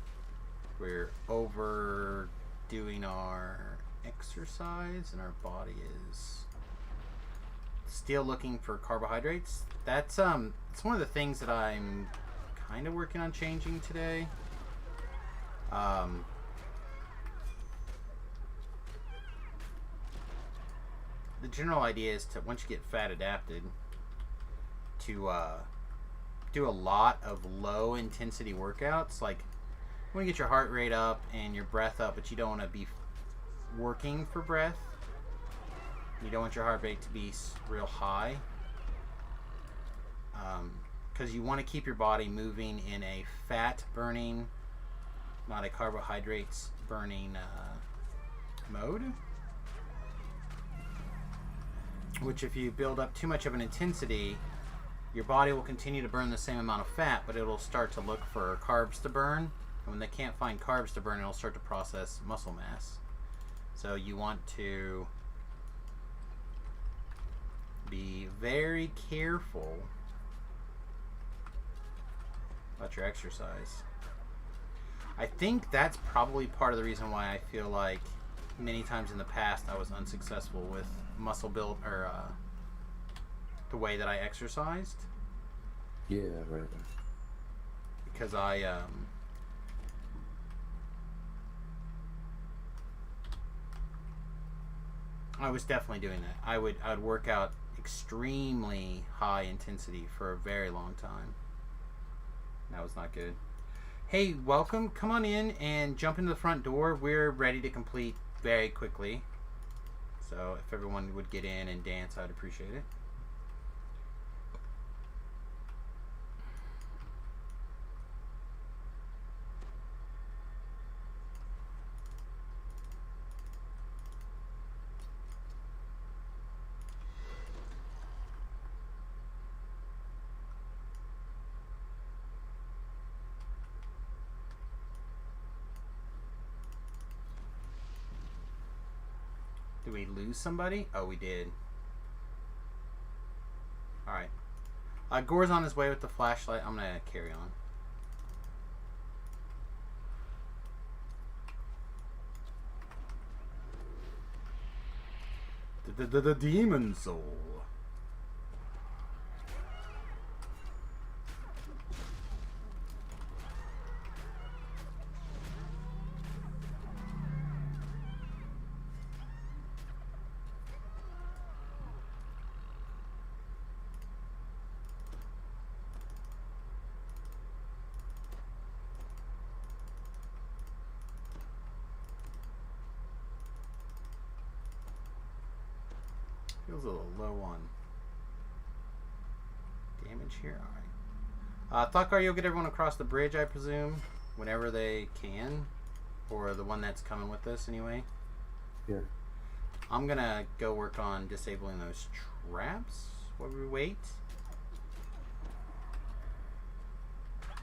we're overdoing our exercise and our body is still looking for carbohydrates. That's it's one of the things that I'm kind of working on changing today. The general idea is to, once you get fat adapted, to do a lot of low intensity workouts. Like, you want to get your heart rate up and your breath up, but you don't want to be working for breath. You don't want your heart rate to be real high, because you want to keep your body moving in a fat burning, not a carbohydrates burning mode. Which, if you build up too much of an intensity, your body will continue to burn the same amount of fat, but it'll start to look for carbs to burn. And when they can't find carbs to burn, it'll start to process muscle mass. So you want to be very careful about your exercise. I think that's probably part of the reason why I feel like many times in the past I was unsuccessful with muscle build, or the way that I exercised. Yeah, right. Because I was definitely doing that. I would work out extremely high intensity for a very long time. That was not good. Hey, welcome. Come on in and jump into the front door. We're ready to complete very quickly. So if everyone would get in and dance, I'd appreciate it. Did we lose somebody? Oh, we did. Alright. Gore's on his way with the flashlight. I'm going to carry on. The demon soul. Feels a little low on damage here. Alright. Thought you'll get everyone across the bridge, I presume, whenever they can. Or the one that's coming with us, anyway. Yeah. I'm gonna go work on disabling those traps while we wait. How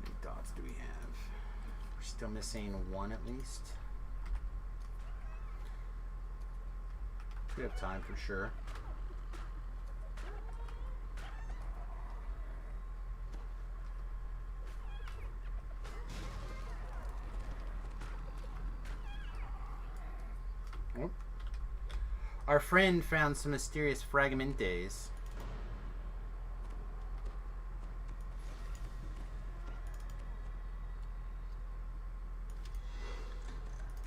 many dots do we have? Still missing one at least. We have time for sure. Oh. Our friend found some mysterious fragmentes.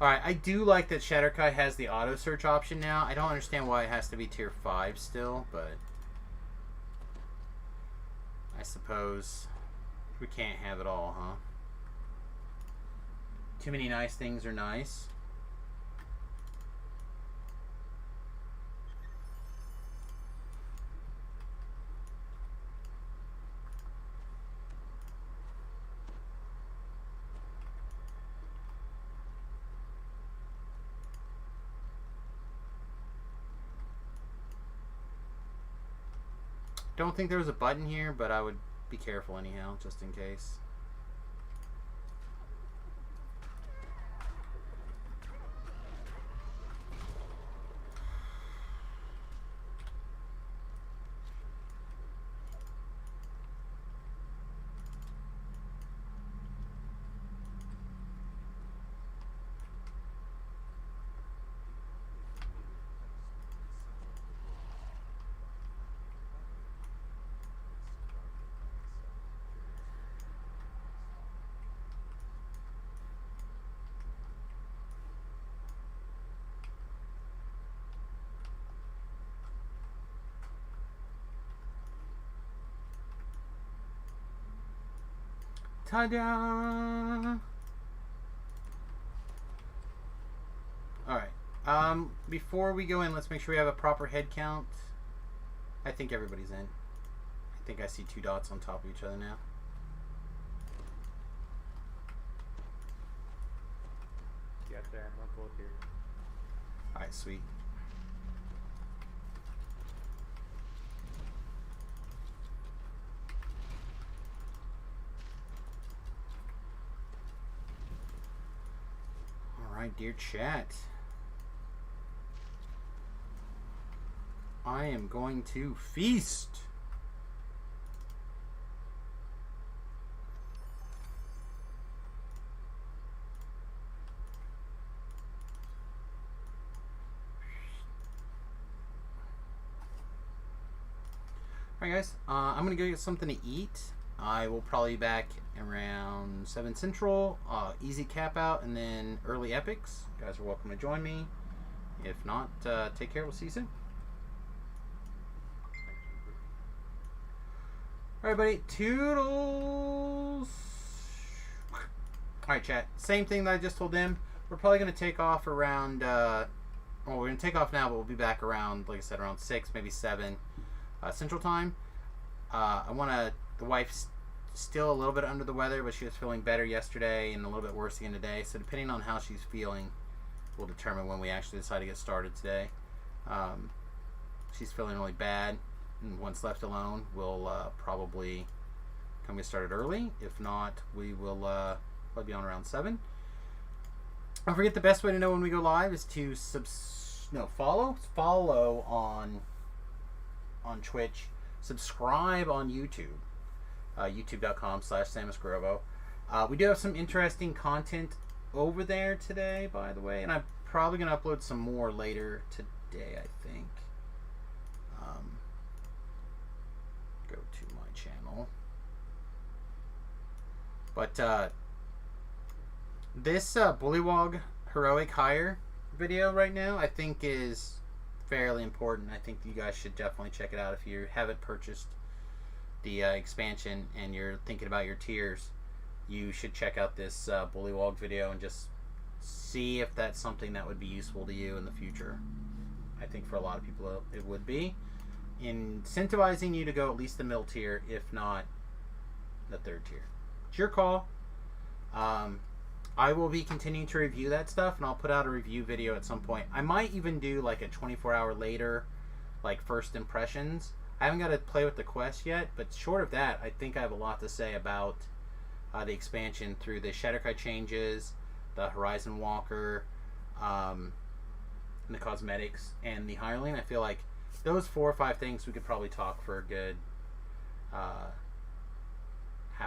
Alright, I do like that Shadar-kai has the auto search option now. I don't understand why it has to be tier 5 still, but I suppose we can't have it all, huh? Too many nice things are nice. Don't think there was a button here, but I would be careful anyhow, just in case. Ta-da! Alright. Before we go in, let's make sure we have a proper head count. I think everybody's in. I think I see 2 dots on top of each other now. Get there, we're both here. Alright, sweet. Alright, dear chat. I am going to feast. Alright guys, I'm going to go get something to eat. I will probably be back around 7 Central, easy cap out, and then early epics. You guys are welcome to join me. If not, take care. We'll see you soon. Alright, buddy. Toodles. Alright, chat. Same thing that I just told them. We're probably going to take off around, well, we're going to take off now, but we'll be back around, like I said, around 6, maybe 7 Central Time. I want to, the wife's still a little bit under the weather, but she was feeling better yesterday and a little bit worse again today. So depending on how she's feeling will determine when we actually decide to get started today. She's feeling really bad, and once left alone, we'll probably come get started early. If not, we will probably be on around 7. Don't forget the best way to know when we go live is to follow on Twitch, subscribe on YouTube, youtube.com/SamusGrovo. We do have some interesting content over there today, by the way, and I'm probably going to upload some more later today, I think. Go to my channel. But this Bullywog Heroic Hire video right now, I think is fairly important. I think you guys should definitely check it out if you haven't purchased the expansion and you're thinking about your tiers. You should check out this Bullywog video and just see if that's something that would be useful to you in the future. I think for a lot of people it would be. Incentivizing you to go at least the middle tier, if not the 3rd tier. It's your call. I will be continuing to review that stuff, and I'll put out a review video at some point. I might even do like a 24-hour later, like first impressions. I haven't got to play with the quest yet, but short of that, I think I have a lot to say about the expansion through the Shadar-kai changes, the Horizon Walker, and the cosmetics, and the hireling. I feel like those 4 or 5 things we could probably talk for a good half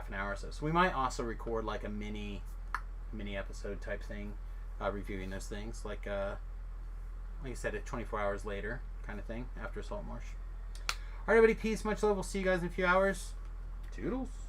an hour or so. So we might also record like a mini episode type thing, reviewing those things, like I said, at 24 hours later kind of thing after Salt Marsh. Alright, everybody, peace, much love. We'll see you guys in a few hours. Toodles.